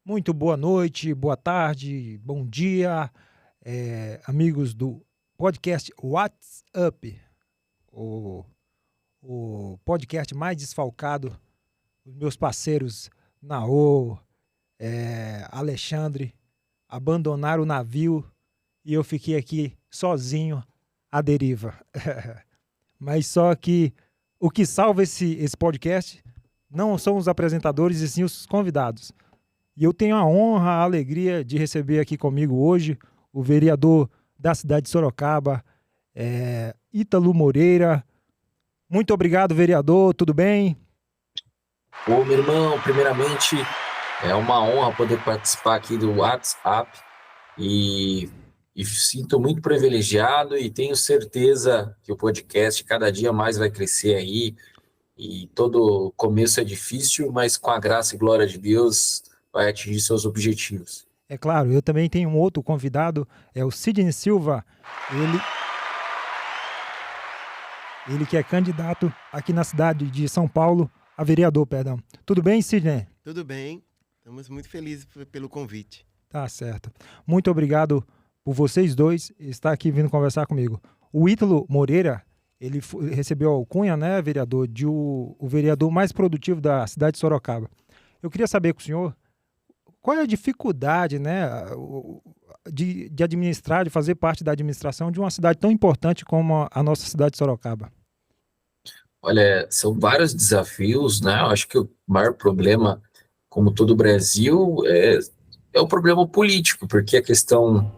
Muito boa noite, boa tarde, bom dia, amigos do podcast WhatsApp, o, o podcast mais desfalcado. Os meus parceiros Naô, Alexandre abandonaram o navio e eu fiquei aqui sozinho à deriva. Mas só que o que salva esse podcast não são os apresentadores e sim os convidados. E eu tenho a honra, a alegria de receber aqui comigo hoje o vereador da cidade de Sorocaba, Ítalo Moreira. Muito obrigado, vereador, tudo bem? Ô, meu irmão, primeiramente é uma honra poder participar aqui do WhatsApp e, e sinto muito privilegiado e tenho certeza que o podcast cada dia mais vai crescer aí e todo começo é difícil, mas com a graça e glória de Deus vai atingir seus objetivos. É claro, eu também tenho um outro convidado, é o Sidney Silva, ele, ele que é candidato aqui na cidade de São Paulo, a vereador, perdão. Tudo bem, Sidney? Tudo bem, estamos muito felizes pelo convite. Tá certo. Muito obrigado por vocês dois estar aqui vindo conversar comigo. O Ítalo Moreira, ele recebeu a alcunha, né, vereador, de o vereador mais produtivo da cidade de Sorocaba. Eu queria saber com o senhor qual é a dificuldade, né, de administrar, de fazer parte da administração de uma cidade tão importante como a nossa cidade de Sorocaba. Olha, são vários desafios, né? Eu acho que o maior problema, como todo o Brasil, é o problema político, porque a questão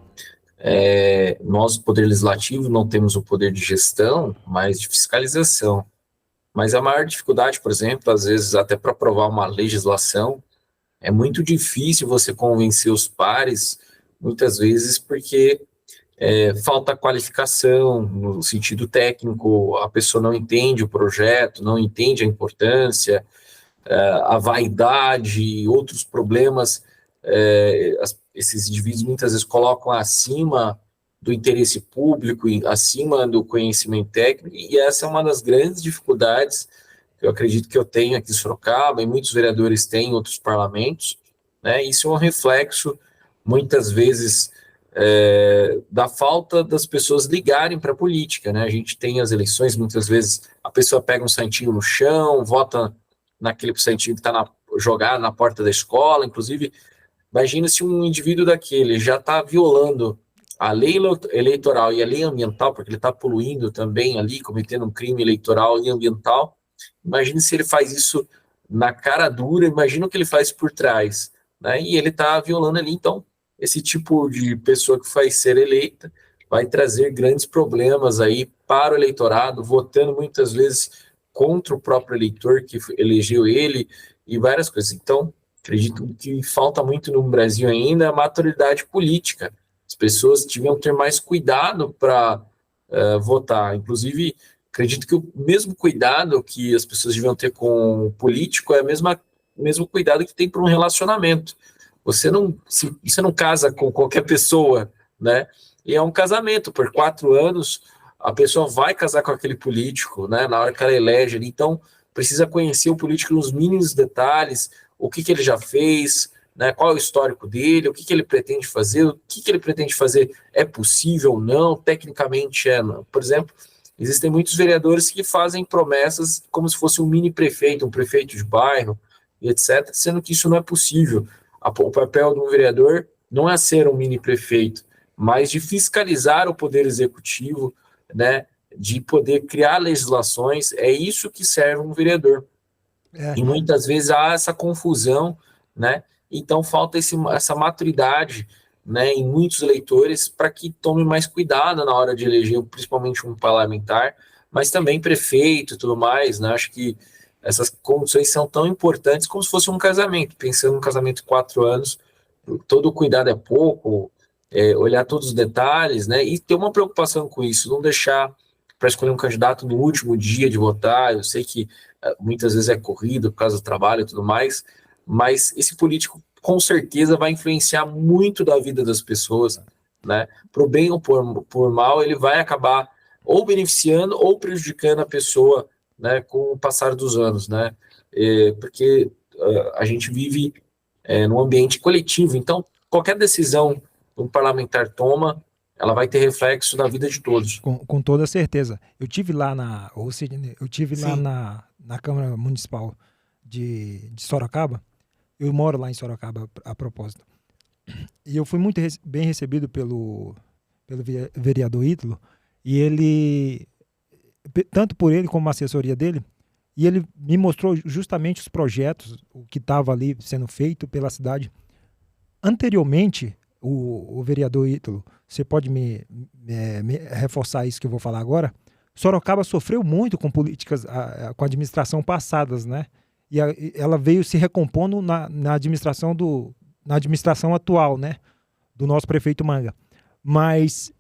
nós, o Poder Legislativo, não temos o poder de gestão, mas de fiscalização. Mas a maior dificuldade, por exemplo, às vezes até para aprovar uma legislação, é muito difícil você convencer os pares, muitas vezes porque falta qualificação no sentido técnico, a pessoa não entende o projeto, não entende a importância, a vaidade, outros problemas, esses indivíduos muitas vezes colocam acima do interesse público, acima do conhecimento técnico, e essa é uma das grandes dificuldades que eu acredito que eu tenho aqui em Sorocaba, e muitos vereadores têm em outros parlamentos, né? Isso é um reflexo, muitas vezes, da falta das pessoas ligarem para a política, né? A gente tem as eleições, muitas vezes a pessoa pega um santinho no chão, vota naquele santinho que está jogado na porta da escola. Inclusive, imagina se um indivíduo daquele já está violando a lei eleitoral e a lei ambiental, porque ele está poluindo também ali, cometendo um crime eleitoral e ambiental. Imagina se ele faz isso na cara dura, imagina o que ele faz por trás, né? E ele está violando ali. Então, esse tipo de pessoa que vai ser eleita vai trazer grandes problemas aí para o eleitorado, votando muitas vezes contra o próprio eleitor que elegeu ele e várias coisas. Então, acredito que falta muito no Brasil ainda a maturidade política. As pessoas deviam ter mais cuidado para votar. Inclusive, acredito que o mesmo cuidado que as pessoas deviam ter com o político é o mesmo cuidado que tem para um relacionamento. Você não casa com qualquer pessoa, né? E é um casamento, por 4 anos, a pessoa vai casar com aquele político, né? Na hora que ela elege. Então, precisa conhecer o político nos mínimos detalhes, o que ele já fez, né? Qual é o histórico dele, o que ele pretende fazer, o que ele pretende fazer é possível ou não, tecnicamente não. Por exemplo, existem muitos vereadores que fazem promessas como se fosse um mini prefeito, um prefeito de bairro, e etc., sendo que isso não é possível. O papel de um vereador não é ser um mini prefeito, mas de fiscalizar o poder executivo, né, de poder criar legislações. É isso que serve um vereador. É, E muitas vezes há essa confusão, né? Então falta essa maturidade, né, em muitos eleitores para que tomem mais cuidado na hora de eleger, principalmente um parlamentar, mas também prefeito e tudo mais, né? Acho que essas condições são tão importantes como se fosse um casamento. Pensando num casamento de 4 anos, todo cuidado é pouco, olhar todos os detalhes, né? E ter uma preocupação com isso, não deixar para escolher um candidato no último dia de votar. Eu sei que muitas vezes é corrido por causa do trabalho e tudo mais, mas esse político com certeza vai influenciar muito da vida das pessoas, né? Por bem ou por mal, ele vai acabar ou beneficiando ou prejudicando a pessoa, né, com o passar dos anos, né? Porque a gente vive no ambiente coletivo. Então, qualquer decisão que um parlamentar toma, ela vai ter reflexo na vida de todos. Com toda certeza. Eu tive lá lá Sim. na Câmara Municipal de Sorocaba. Eu moro lá em Sorocaba, a propósito. E eu fui muito bem recebido pelo vereador Ítalo, e ele, tanto por ele como a assessoria dele, e ele me mostrou justamente os projetos, o que estava ali sendo feito pela cidade. Anteriormente, o vereador Ítalo, você pode me reforçar isso que eu vou falar agora, Sorocaba sofreu muito com políticas, com a administração passadas, né? E ela veio se recompondo na administração atual, né? Do nosso prefeito Manga. Mas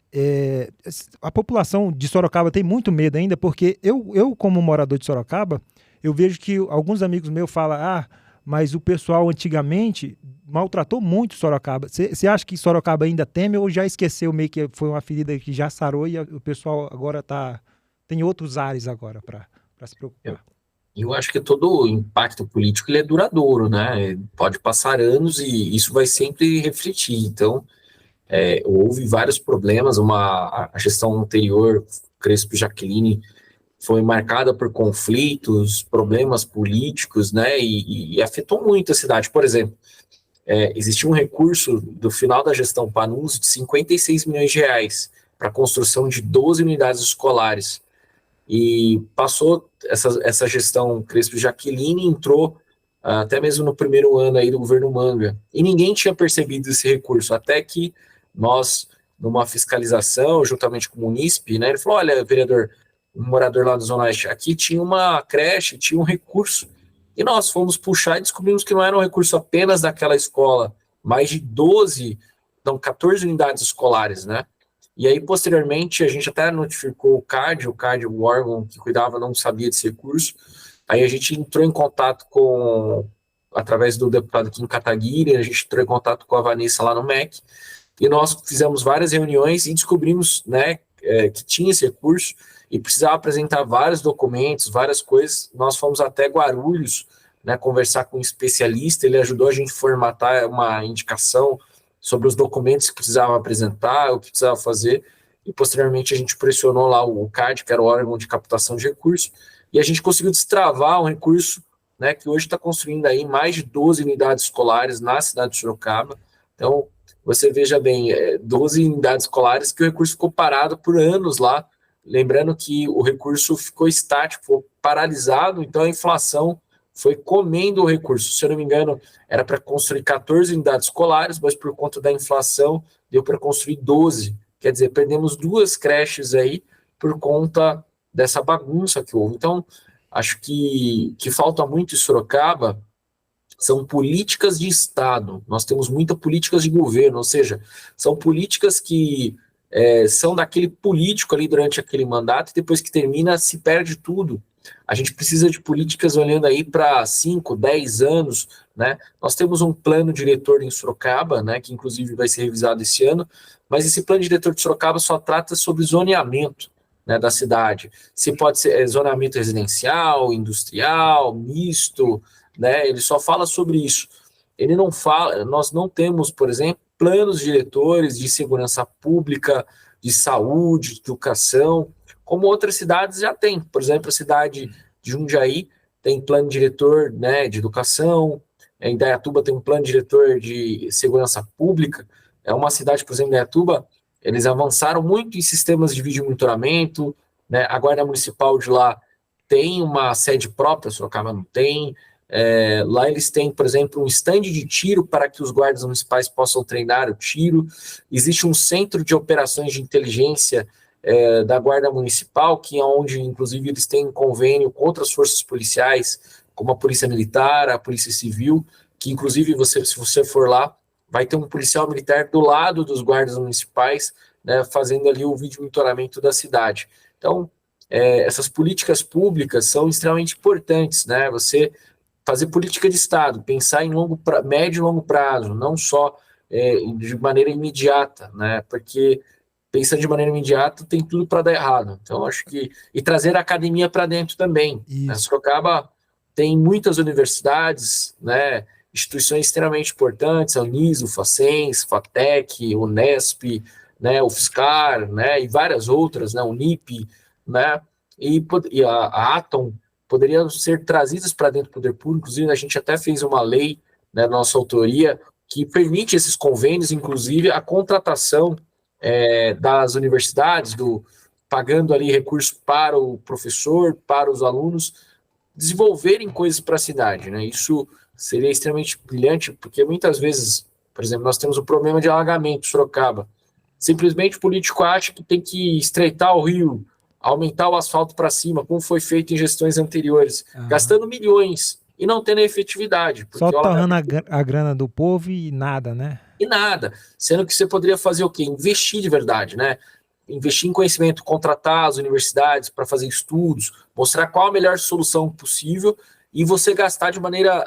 a população de Sorocaba tem muito medo ainda, porque eu como morador de Sorocaba, eu vejo que alguns amigos meus falam, mas o pessoal antigamente maltratou muito Sorocaba. Você acha que Sorocaba ainda teme ou já esqueceu meio que foi uma ferida que já sarou e o pessoal agora tem outros ares agora para se preocupar? Eu acho que todo impacto político ele é duradouro, né? Pode passar anos e isso vai sempre refletir. Então, houve vários problemas. A gestão anterior, Crespo e Jaqueline, foi marcada por conflitos, problemas políticos, né? E afetou muito a cidade. Por exemplo, existia um recurso do final da gestão Panunzi de 56 milhões de reais para a construção de 12 unidades escolares. E passou essa gestão Crespo e Jaqueline, entrou até mesmo no primeiro ano aí do governo Manga. E ninguém tinha percebido esse recurso, até que nós, numa fiscalização, juntamente com o Munícipe, né, ele falou, olha, vereador, um morador lá da Zona Oeste, aqui tinha uma creche, tinha um recurso. E nós fomos puxar e descobrimos que não era um recurso apenas daquela escola, mais de 14 unidades escolares, né? E aí, posteriormente, a gente até notificou o CAD, o órgão que cuidava, não sabia desse recurso. Aí a gente entrou em contato através do deputado Kim Kataguiri, a gente entrou em contato com a Vanessa lá no MEC, e nós fizemos várias reuniões e descobrimos, né, que tinha esse recurso e precisava apresentar vários documentos, várias coisas. Nós fomos até Guarulhos, né, conversar com um especialista, ele ajudou a gente a formatar uma indicação sobre os documentos que precisava apresentar, o que precisava fazer, e posteriormente a gente pressionou lá o CAD, que era o órgão de captação de recursos, e a gente conseguiu destravar um recurso, né, que hoje está construindo aí mais de 12 unidades escolares na cidade de Sorocaba. Então, você veja bem, 12 unidades escolares que o recurso ficou parado por anos lá, lembrando que o recurso ficou estático, ficou paralisado, então a inflação foi comendo o recurso. Se eu não me engano, era para construir 14 unidades escolares, mas por conta da inflação, deu para construir 12. Quer dizer, perdemos 2 creches aí por conta dessa bagunça que houve. Então, acho que falta muito em Sorocaba são políticas de Estado. Nós temos muitas políticas de governo, ou seja, são políticas que são daquele político ali durante aquele mandato e depois que termina se perde tudo. A gente precisa de políticas olhando aí para 5, 10 anos, né? Nós temos um plano diretor em Sorocaba, né, que inclusive vai ser revisado esse ano, mas esse plano diretor de Sorocaba só trata sobre zoneamento, né, da cidade. Se pode ser zoneamento residencial, industrial, misto, né? Ele só fala sobre isso. Ele não fala, nós não temos, por exemplo, planos diretores de segurança pública, de saúde, de educação, como outras cidades já têm. Por exemplo, a cidade de Jundiaí tem plano diretor, né, de educação, em Indaiatuba tem um plano diretor de segurança pública. É uma cidade, por exemplo, Indaiatuba, eles avançaram muito em sistemas de vídeo monitoramento, né, a Guarda Municipal de lá tem uma sede própria, Sorocaba não tem. Lá eles têm, por exemplo, um stand de tiro para que os guardas municipais possam treinar o tiro. Existe um centro de operações de inteligência da Guarda Municipal, que é onde, inclusive, eles têm convênio com outras forças policiais, como a Polícia Militar, a Polícia Civil, que, inclusive, se você for lá, vai ter um policial militar do lado dos guardas municipais, né, fazendo ali o vídeo monitoramento da cidade. Então, essas políticas públicas são extremamente importantes, né? Você fazer política de Estado, pensar em médio e longo prazo, não só de maneira imediata, né? Porque pensando de maneira imediata tem tudo para dar errado. Então, acho que... E trazer a academia para dentro também. Né? Sorocaba tem muitas universidades, né? instituições extremamente importantes, a Uniso, o Facens, Fatec, o Unesp, né, o Fiscar, né, e várias outras, né, o NIP, né, e a Atom, poderiam ser trazidas para dentro do poder público. Inclusive, a gente até fez uma lei, né, nossa autoria, que permite esses convênios, inclusive a contratação das universidades, pagando ali recursos para o professor, para os alunos, desenvolverem coisas para a cidade, né? Isso seria extremamente brilhante, porque muitas vezes, por exemplo, nós temos o problema de alagamento em Sorocaba. Simplesmente o político acha que tem que estreitar o rio, aumentar o asfalto para cima, como foi feito em gestões anteriores, gastando milhões e não tendo efetividade. Só torrando a grana do povo e nada, né? E nada, sendo que você poderia fazer o quê? Investir de verdade, né? Investir em conhecimento, contratar as universidades para fazer estudos, mostrar qual a melhor solução possível e você gastar de maneira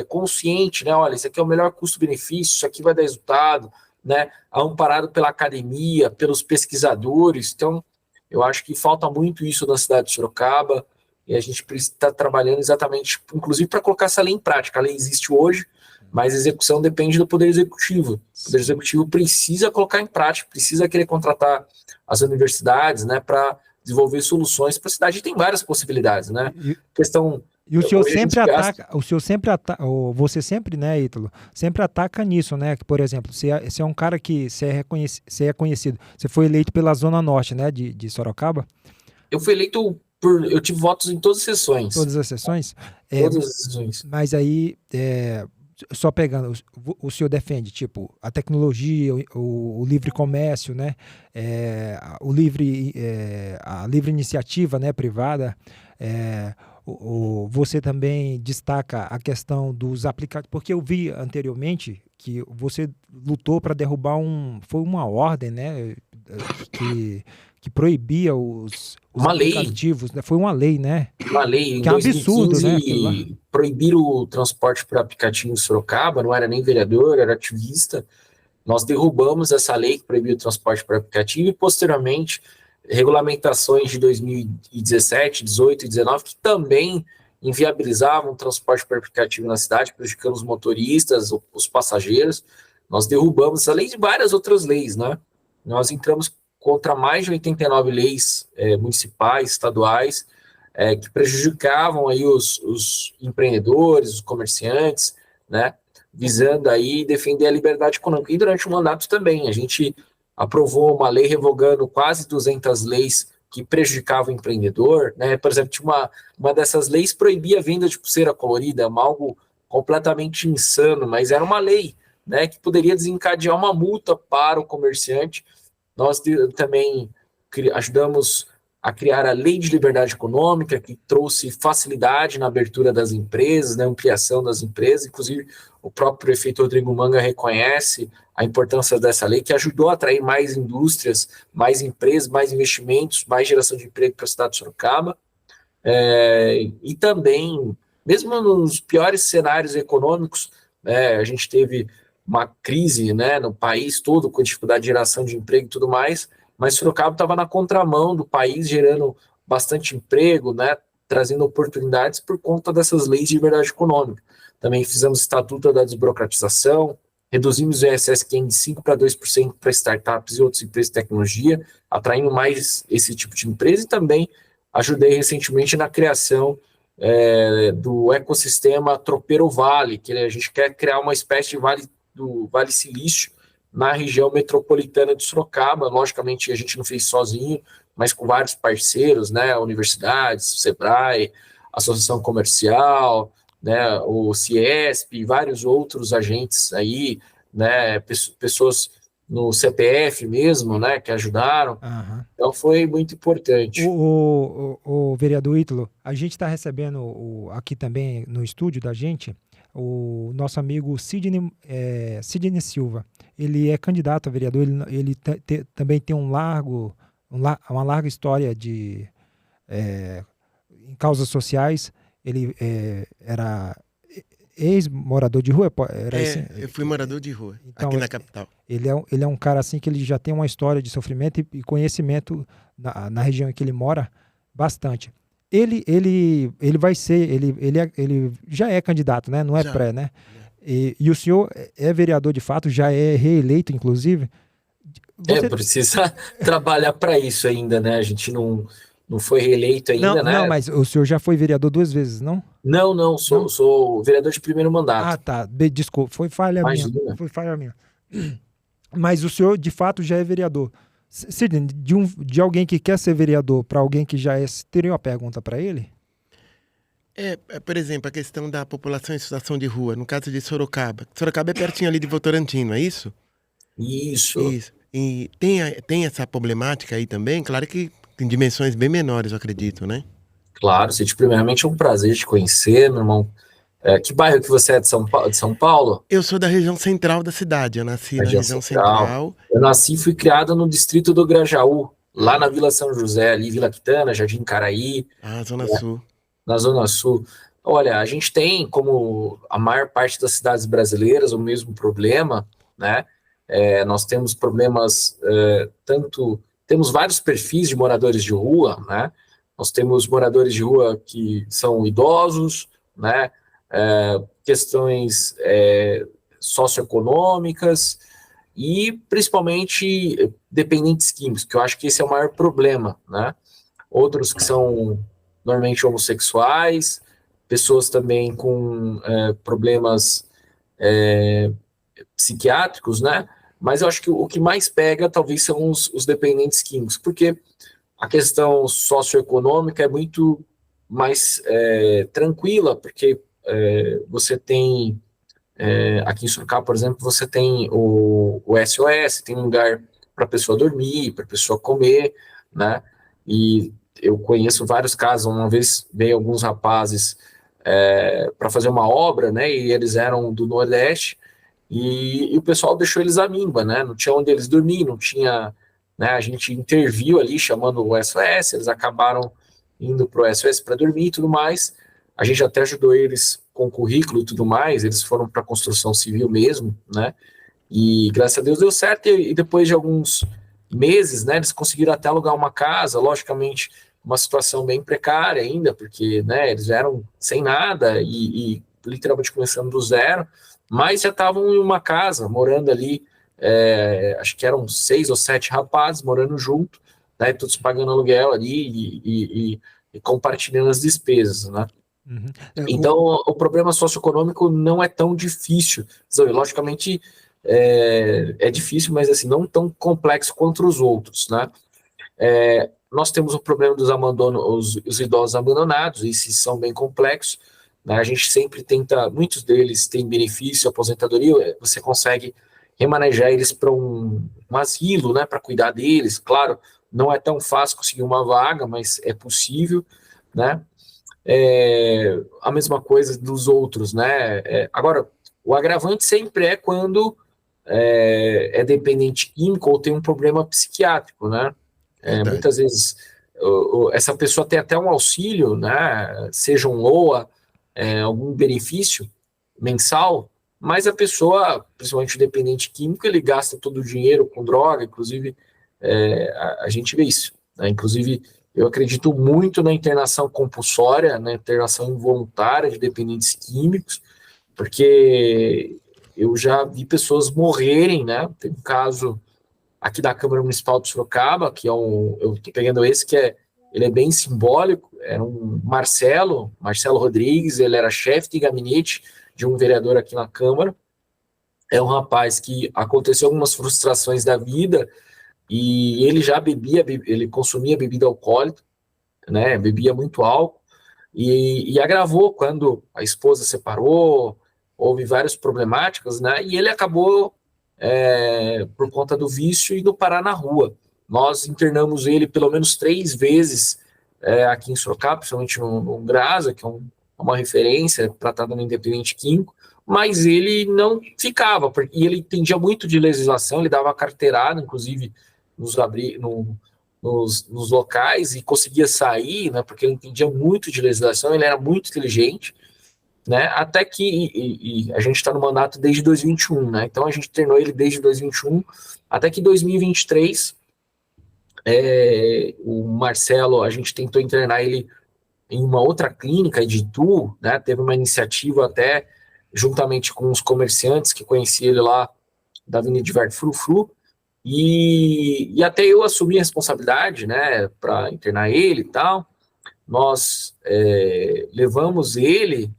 consciente, né? Olha, isso aqui é o melhor custo-benefício, isso aqui vai dar resultado, né? Amparado pela academia, pelos pesquisadores. Então, eu acho que falta muito isso na cidade de Sorocaba e a gente precisa estar trabalhando exatamente, inclusive para colocar essa lei em prática. A lei existe hoje, mas a execução depende do Poder Executivo. O Poder Executivo precisa colocar em prática, precisa querer contratar as universidades, né, para desenvolver soluções para a cidade. E tem várias possibilidades, né? E o senhor sempre ataca, você sempre, né, Ítalo, sempre ataca nisso, né? Que, por exemplo, você é um cara que você é conhecido. Você foi eleito pela Zona Norte, né, de Sorocaba? Eu fui eleito eu tive votos em todas as sessões. Todas as sessões? Todas as sessões. Mas aí, só pegando, o senhor defende, tipo, a tecnologia, o livre comércio, né? A livre iniciativa, né, privada. Você também destaca a questão dos aplicativos, porque eu vi anteriormente que você lutou para derrubar foi uma ordem, né, que proibia os aplicativos, né? Foi uma lei, né? Uma lei, que em é absurdo, 2015, né? Proibiram o transporte por aplicativo em Sorocaba, não era nem vereador, era ativista. Nós derrubamos essa lei que proibiu o transporte por aplicativo e, posteriormente, regulamentações de 2017, 18 e 19 que também inviabilizavam o transporte por aplicativo na cidade, prejudicando os motoristas, os passageiros. Nós derrubamos essa lei e várias outras leis, né? Nós entramos contra mais de 89 leis municipais, estaduais, que prejudicavam aí os empreendedores, os comerciantes, né, visando aí defender a liberdade econômica. E durante o mandato também, a gente aprovou uma lei revogando quase 200 leis que prejudicavam o empreendedor, né? Por exemplo, tinha uma dessas leis proibia a venda de pulseira colorida, algo completamente insano, mas era uma lei, né, que poderia desencadear uma multa para o comerciante. Nós também ajudamos a criar a Lei de Liberdade Econômica, que trouxe facilidade na abertura das empresas, na ampliação das empresas. Inclusive, o próprio prefeito Rodrigo Manga reconhece a importância dessa lei, que ajudou a atrair mais indústrias, mais empresas, mais investimentos, mais geração de emprego para a cidade de Sorocaba. E também, mesmo nos piores cenários econômicos, a gente teve uma crise, né, no país todo, com dificuldade de geração de emprego e tudo mais, mas Sorocaba estava na contramão do país, gerando bastante emprego, né, trazendo oportunidades por conta dessas leis de liberdade econômica. Também fizemos estatuto da desburocratização, reduzimos o ISSQN de 5% para 2% para startups e outras empresas de tecnologia, atraindo mais esse tipo de empresa, e também ajudei recentemente na criação do ecossistema Tropeiro Vale, que a gente quer criar uma espécie de Vale Silício na região metropolitana de Sorocaba. Logicamente, a gente não fez sozinho, mas com vários parceiros, né, universidades, Sebrae, Associação Comercial, né, o Ciesp e vários outros agentes aí, né, pessoas no CPF mesmo, né, que ajudaram. Uhum. Então foi muito importante. O vereador Ítalo, a gente está recebendo aqui também no estúdio da gente o nosso amigo Sidney Silva. Ele é candidato a vereador, ele também tem uma larga história em causas sociais. Ele era ex-morador de rua? Assim? Eu fui morador de rua, então, aqui na capital. Ele é um cara assim que ele já tem uma história de sofrimento e conhecimento na região em que ele mora bastante. Ele vai ser, ele já é candidato, né? Não é pré, né? E o senhor é vereador de fato, já é reeleito, inclusive. Precisa trabalhar para isso ainda, né? A gente não foi reeleito ainda, né? Não, mas o senhor já foi vereador 2 vezes, não? Não, sou vereador de primeiro mandato. Ah, tá. Desculpa, foi falha minha. Imagina. Foi falha minha. Mas o senhor, de fato, já é vereador. Sidney, de alguém que quer ser vereador para alguém que já é, teria uma pergunta para ele? Por exemplo, a questão da população em situação de rua, no caso de Sorocaba. Sorocaba é pertinho ali de Votorantim, não é isso? Isso. Isso. E tem essa problemática aí também? Claro que tem dimensões bem menores, eu acredito, né? Claro, Cid, primeiramente é um prazer te conhecer, meu irmão. Que bairro que você é de São Paulo? Eu sou da região central da cidade, eu nasci na região central. Eu nasci e fui criado no distrito do Grajaú, lá na Vila São José, ali, Vila Quitana, Jardim Caraí. Zona Sul. Na Zona Sul. Olha, a gente tem, como a maior parte das cidades brasileiras, o mesmo problema, né? Nós temos problemas, temos vários perfis de moradores de rua, né? Nós temos moradores de rua que são idosos, né? Questões socioeconômicas e, principalmente, dependentes químicos, que eu acho que esse é o maior problema, né? Outros que são normalmente homossexuais, pessoas também com problemas psiquiátricos, né? Mas eu acho que o que mais pega talvez são os dependentes químicos, porque a questão socioeconômica é muito mais tranquila, porque você tem, aqui em Sorocaba, por exemplo, você tem o SOS, tem um lugar para a pessoa dormir, para a pessoa comer, né? E eu conheço vários casos. Uma vez veio alguns rapazes para fazer uma obra, né? E eles eram do Nordeste e o pessoal deixou eles à míngua, né? Não tinha onde eles dormir, não tinha, né? A gente interviu ali chamando o SOS, eles acabaram indo para o SOS para dormir e tudo mais. A gente até ajudou eles com currículo e tudo mais. Eles foram para a construção civil mesmo, né? E graças a Deus deu certo. E depois de alguns meses, né? Eles conseguiram até alugar uma casa, logicamente uma situação bem precária ainda, porque, né, eles eram sem nada e literalmente começando do zero, mas já estavam em uma casa, morando ali, acho que eram 6 ou 7 rapazes morando junto, né, todos pagando aluguel ali e compartilhando as despesas, né. Uhum. Então, o problema socioeconômico não é tão difícil, logicamente é difícil, mas assim, não tão complexo quanto os outros, né. Nós temos o problema dos os idosos abandonados, esses são bem complexos, né? A gente sempre tenta, muitos deles têm benefício, aposentadoria, você consegue remanejar eles para um asilo, né, para cuidar deles. Claro, não é tão fácil conseguir uma vaga, mas é possível, né? A mesma coisa dos outros, né? Agora, o agravante sempre é quando é dependente químico ou tem um problema psiquiátrico, né? Muitas vezes essa pessoa tem até um auxílio, né, seja um LOA, algum benefício mensal, mas a pessoa, principalmente o dependente químico, ele gasta todo o dinheiro com droga. Inclusive, a gente vê isso, né? Inclusive, eu acredito muito na internação compulsória, na internação involuntária de dependentes químicos, porque eu já vi pessoas morrerem, né? Tem um caso aqui da Câmara Municipal de Sorocaba, que eu estou pegando esse, ele é bem simbólico. Era um Marcelo Rodrigues, ele era chefe de gabinete de um vereador aqui na Câmara. É um rapaz que aconteceu algumas frustrações da vida e ele já ele consumia bebida alcoólica, né, bebia muito álcool e agravou quando a esposa separou, houve várias problemáticas, né, e ele acabou por conta do vício e do parar na rua. Nós internamos ele pelo menos 3 vezes aqui em Sorocaba, principalmente no Grasa, que é uma referência tratada no independente químico, mas ele não ficava, e ele entendia muito de legislação, ele dava carteirada, inclusive, nos locais, e conseguia sair, né, porque ele entendia muito de legislação, ele era muito inteligente, né, até que a gente está no mandato desde 2021, né, então a gente internou ele desde 2021, até que 2023, o Marcelo, a gente tentou internar ele em uma outra clínica de Itu, né, teve uma iniciativa até juntamente com os comerciantes que conheci ele lá da Avenida de Verde Frufru, e até eu assumi a responsabilidade, né, para internar ele e tal. Nós levamos ele,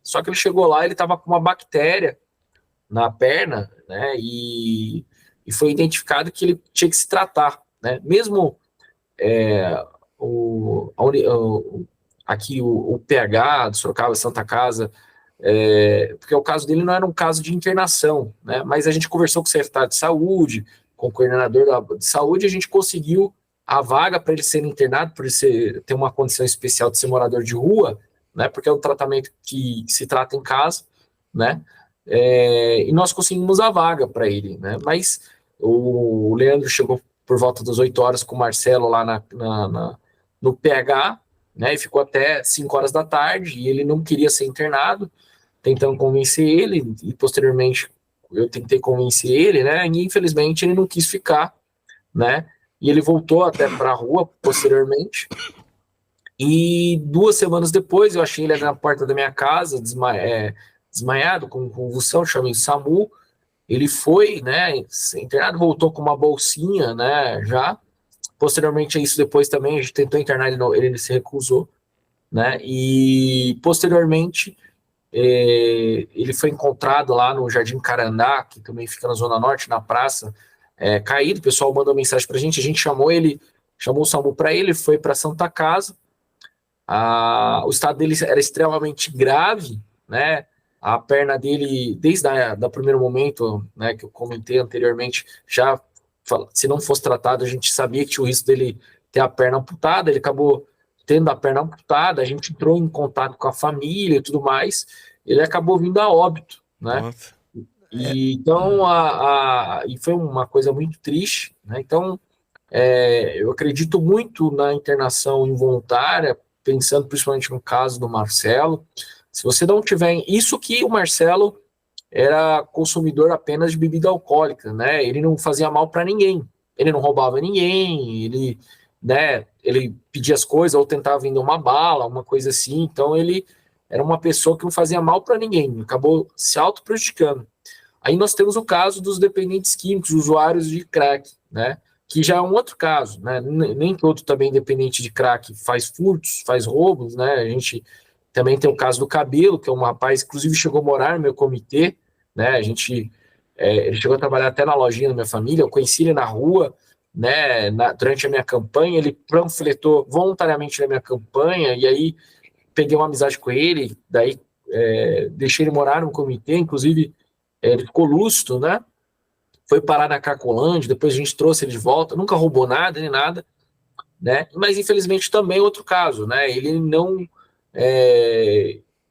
só que ele chegou lá, ele estava com uma bactéria na perna, né, e foi identificado que ele tinha que se tratar, né, mesmo aqui o PH do Sorocaba Santa Casa, porque o caso dele não era um caso de internação, né, mas a gente conversou com o secretário de saúde, com o coordenador de saúde, a gente conseguiu a vaga para ele ser internado, por ele ter uma condição especial de ser morador de rua, né, porque é um tratamento que se trata em casa, né, e nós conseguimos a vaga para ele, né, mas o Leandro chegou por volta das 8 horas com o Marcelo lá no PH, né, e ficou até 5 horas da tarde, e ele não queria ser internado, tentando convencer ele, e posteriormente eu tentei convencer ele, né, e infelizmente ele não quis ficar, né, e ele voltou até para a rua posteriormente, e 2 semanas depois eu achei ele na porta da minha casa, desmaiado, com convulsão, chamei o SAMU, ele foi, né, internado, voltou com uma bolsinha, né, já, posteriormente a isso depois também, a gente tentou internar ele se recusou, né, e posteriormente ele foi encontrado lá no Jardim Carandá, que também fica na Zona Norte, na praça, caído, o pessoal mandou mensagem pra gente, a gente chamou o SAMU para ele, foi para Santa Casa, o estado dele era extremamente grave, né, a perna dele, desde o primeiro momento, né, que eu comentei anteriormente, já, se não fosse tratado, a gente sabia que tinha o risco dele ter a perna amputada, ele acabou tendo a perna amputada, a gente entrou em contato com a família e tudo mais, ele acabou vindo a óbito, né? Nossa. E então, e foi uma coisa muito triste, né? Então, eu acredito muito na internação involuntária, pensando principalmente no caso do Marcelo. Se você não tiver isso, que o Marcelo era consumidor apenas de bebida alcoólica, né? Ele não fazia mal para ninguém, ele não roubava ninguém, ele pedia as coisas ou tentava vender uma bala, uma coisa assim. Então ele era uma pessoa que não fazia mal para ninguém, acabou se auto prejudicando. Aí nós temos o caso dos dependentes químicos, usuários de crack, né? Que já é um outro caso, né? Nem todo também dependente de crack faz furtos, faz roubos, né? A gente também tem o caso do Cabelo, que é um rapaz, inclusive chegou a morar no meu comitê, né? Ele chegou a trabalhar até na lojinha da minha família, eu conheci ele na rua, né? Durante a minha campanha, ele panfletou voluntariamente na minha campanha, e aí peguei uma amizade com ele, daí deixei ele morar no comitê, inclusive ele ficou lúcido, né? Foi parar na Cracolândia, depois a gente trouxe ele de volta, nunca roubou nada, nem nada, né? Mas infelizmente também é outro caso, né? Ele não...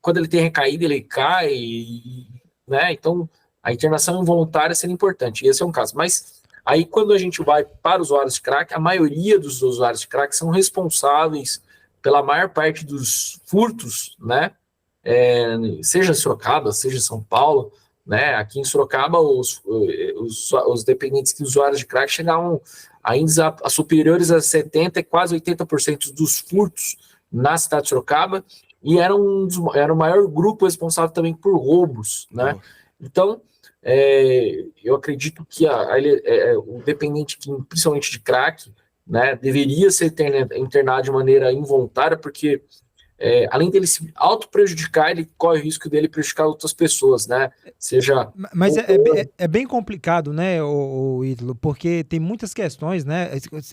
quando ele tem recaída, ele cai, né? Então a internação involuntária seria importante, esse é um caso. Mas aí quando a gente vai para os usuários de crack, a maioria dos usuários de crack são responsáveis pela maior parte dos furtos, né? Seja em Sorocaba, seja em São Paulo, né? Aqui em Sorocaba, os dependentes de usuários de crack chegavam a índices superiores a 70% e quase 80% dos furtos na cidade de Sorocaba, e era o maior grupo responsável também por roubos, né? Então, eu acredito que o dependente, principalmente de crack, né, deveria ser internado de maneira involuntária, porque além dele se auto-prejudicar, ele corre o risco dele prejudicar outras pessoas, né? Mas é bem complicado, né, o Ítalo, porque tem muitas questões, né?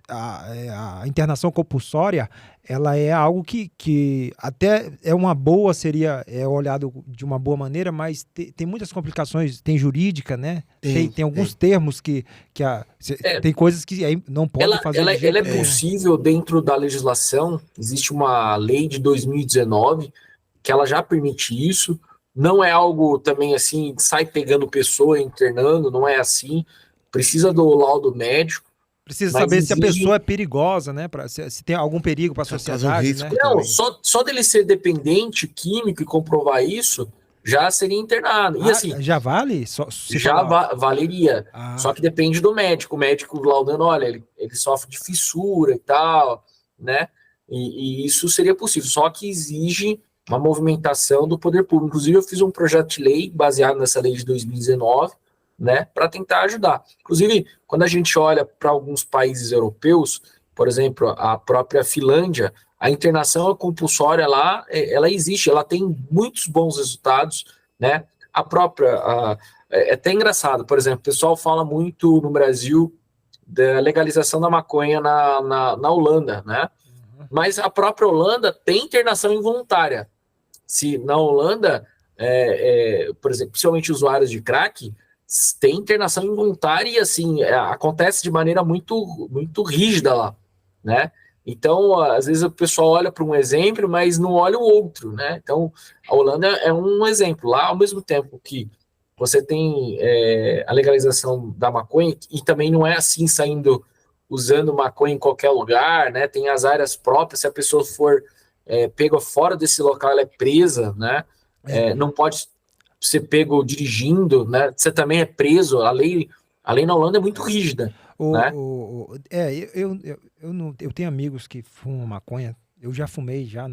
A internação compulsória, ela é algo que até é uma boa, seria olhado de uma boa maneira, mas tem muitas complicações, tem jurídica, né? Tem alguns termos que tem coisas que aí não pode fazer. Ela é possível dentro da legislação, existe uma lei de 2019 que ela já permite isso. Não é algo também assim, sai pegando pessoa, internando, não é assim. Precisa do laudo médico. Precisa saber se a pessoa é perigosa, né? Se tem algum perigo para a sociedade, né? Não, só dele ser dependente químico e comprovar isso, já seria internado. E assim, já vale? Valeria. Só que depende do médico. O médico laudando, olha, ele sofre de fissura e tal, né? E isso seria possível. Só que exige uma movimentação do poder público. Inclusive, eu fiz um projeto de lei baseado nessa lei de 2019, né, para tentar ajudar. Inclusive, quando a gente olha para alguns países europeus, por exemplo, a própria Finlândia, a internação compulsória lá, ela existe, ela tem muitos bons resultados, né? É até engraçado, por exemplo, o pessoal fala muito no Brasil da legalização da maconha na Holanda, né? Mas a própria Holanda tem internação involuntária. Se na Holanda, por exemplo, principalmente usuários de crack, tem internação involuntária e assim, acontece de maneira muito, muito rígida lá, né? Então, às vezes o pessoal olha para um exemplo, mas não olha o outro, né? Então, a Holanda é um exemplo. Lá, ao mesmo tempo que você tem a legalização da maconha, e também não é assim saindo usando maconha em qualquer lugar, né? Tem as áreas próprias, se a pessoa for pega fora desse local, ela é presa, né? Não pode ser pego dirigindo, né? Você também é preso. A lei na Holanda é muito rígida, né? Eu tenho amigos que fumam maconha. Eu já fumei, já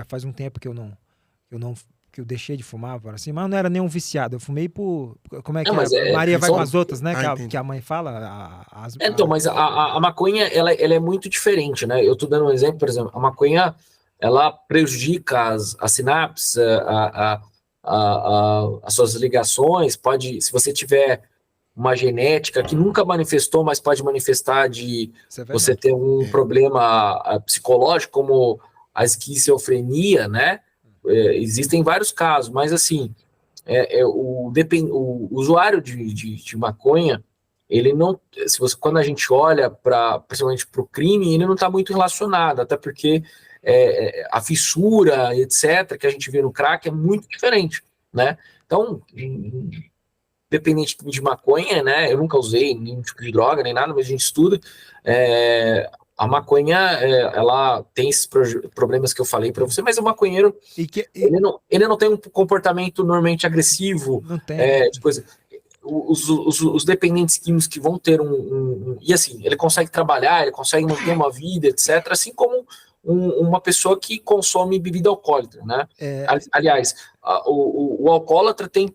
faz um tempo que eu deixei de fumar, assim, mas não era nenhum viciado. Eu fumei por. Como é que é? Maria vai com as outras, né? Que a mãe fala. Então, mas a maconha, ela é muito diferente, né? Eu tô dando um exemplo, por exemplo, a maconha, ela prejudica as sinapses, as suas ligações, se você tiver uma genética que nunca manifestou, mas pode manifestar de você ter um problema psicológico, como a esquizofrenia, né? Existem vários casos, mas assim, o usuário de maconha, ele não, quando a gente olha principalmente para o crime, ele não está muito relacionado, até porque a fissura, etc., que a gente vê no crack é muito diferente, né? Então, independente de maconha, né? Eu nunca usei nenhum tipo de droga, nem nada, mas a gente estuda. A maconha, ela tem esses problemas que eu falei para você, mas o maconheiro, ele não tem um comportamento normalmente agressivo. Não tem. De coisa. Os dependentes químicos que vão ter e assim, ele consegue trabalhar, ele consegue manter uma vida, etc., assim como uma pessoa que consome bebida alcoólica, né? Aliás, o alcoólatra tem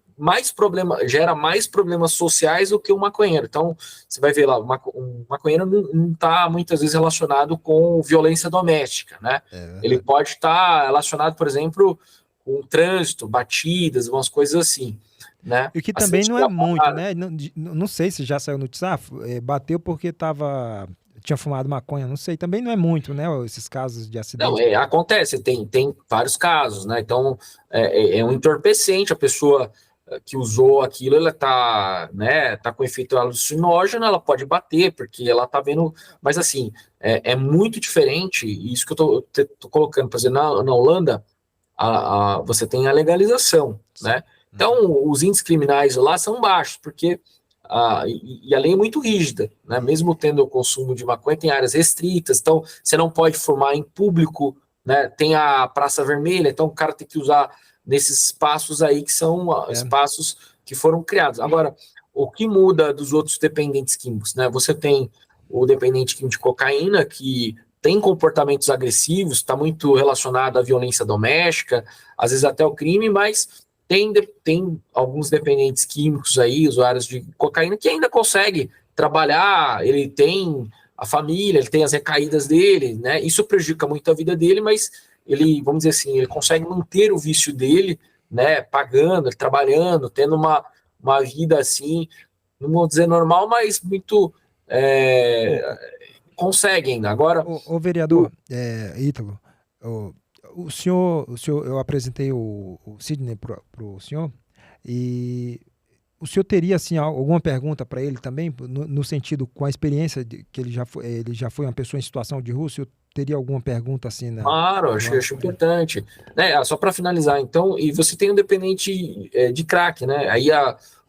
gera mais problemas sociais do que o maconheiro. Então, você vai ver lá, um maconheiro não está muitas vezes relacionado com violência doméstica, né? Ele pode estar relacionado, por exemplo, com trânsito, batidas, umas coisas assim, né? E que também não é muito, né? Não sei se já saiu notícia, bateu porque tinha fumado maconha, não sei. Também não é muito, né? Esses casos de acidente. Não, acontece, tem vários casos, né? Então, é um entorpecente, a pessoa que usou aquilo, ela tá com efeito alucinógeno, ela pode bater, porque ela tá vendo, mas assim, é muito diferente, e isso que eu tô colocando, por exemplo, na Holanda, você tem a legalização, né? Então, os índices criminais lá são baixos, porque e a lei é muito rígida, né? Mesmo tendo o consumo de maconha, tem áreas restritas, então você não pode fumar em público, né? Tem a Praça Vermelha, então o cara tem que usar nesses espaços aí que são espaços que foram criados. Agora, o que muda dos outros dependentes químicos, né? Você tem o dependente químico de cocaína, que tem comportamentos agressivos, está muito relacionado à violência doméstica, às vezes até o crime, mas tem alguns dependentes químicos aí, usuários de cocaína, que ainda consegue trabalhar, ele tem a família, ele tem as recaídas dele, né? Isso prejudica muito a vida dele, mas ele, vamos dizer assim, ele consegue manter o vício dele, né? Pagando, trabalhando, tendo uma vida assim, não vou dizer normal, mas muito consegue ainda. Agora, o vereador Ítalo, o senhor, eu apresentei o Sidney para o senhor, e o senhor teria assim alguma pergunta para ele também, no sentido, com a experiência que ele já foi uma pessoa em situação de rua, o senhor teria alguma pergunta assim? Claro, acho importante. Só para finalizar, então, e você tem um dependente de crack, né? Aí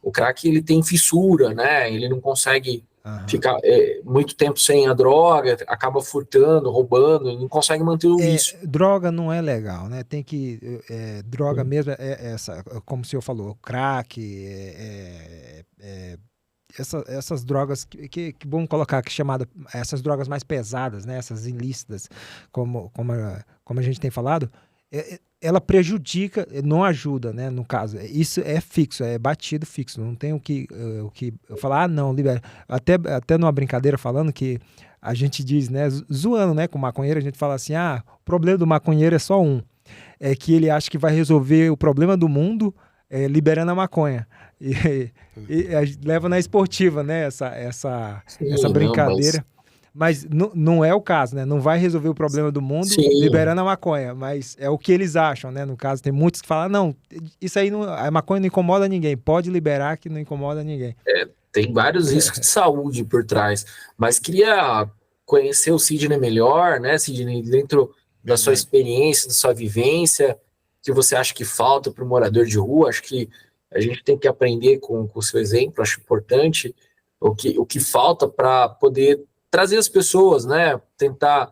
o crack, ele tem fissura, né? Ele não consegue ficar muito tempo sem a droga, acaba furtando, roubando, não consegue manter o vício. Droga não é legal, né? Tem que... droga mesmo essa, como o senhor falou, crack, essas drogas que vamos colocar aqui chamada, essas drogas mais pesadas, né? Essas ilícitas, como a gente tem falado, ela prejudica, não ajuda, né? No caso, isso é fixo, é batido fixo, não tem o que falar, não, libera. Até numa brincadeira falando que a gente diz, né, zoando, né, com o maconheiro, a gente fala assim, o problema do maconheiro é só um, é que ele acha que vai resolver o problema do mundo liberando a maconha. E leva na esportiva, né, essa brincadeira. Mas não é o caso, né? Não vai resolver o problema do mundo liberando a maconha, mas é o que eles acham, né? No caso, tem muitos que falam, não, isso aí, a maconha não incomoda ninguém, pode liberar que não incomoda ninguém. Tem vários riscos de saúde por trás, mas queria conhecer o Sidney melhor, né, Sidney, dentro da sua experiência, da sua vivência, que você acha que falta para o morador de rua. Acho que a gente tem que aprender com o seu exemplo, acho importante o que falta para poder trazer as pessoas, né? Tentar.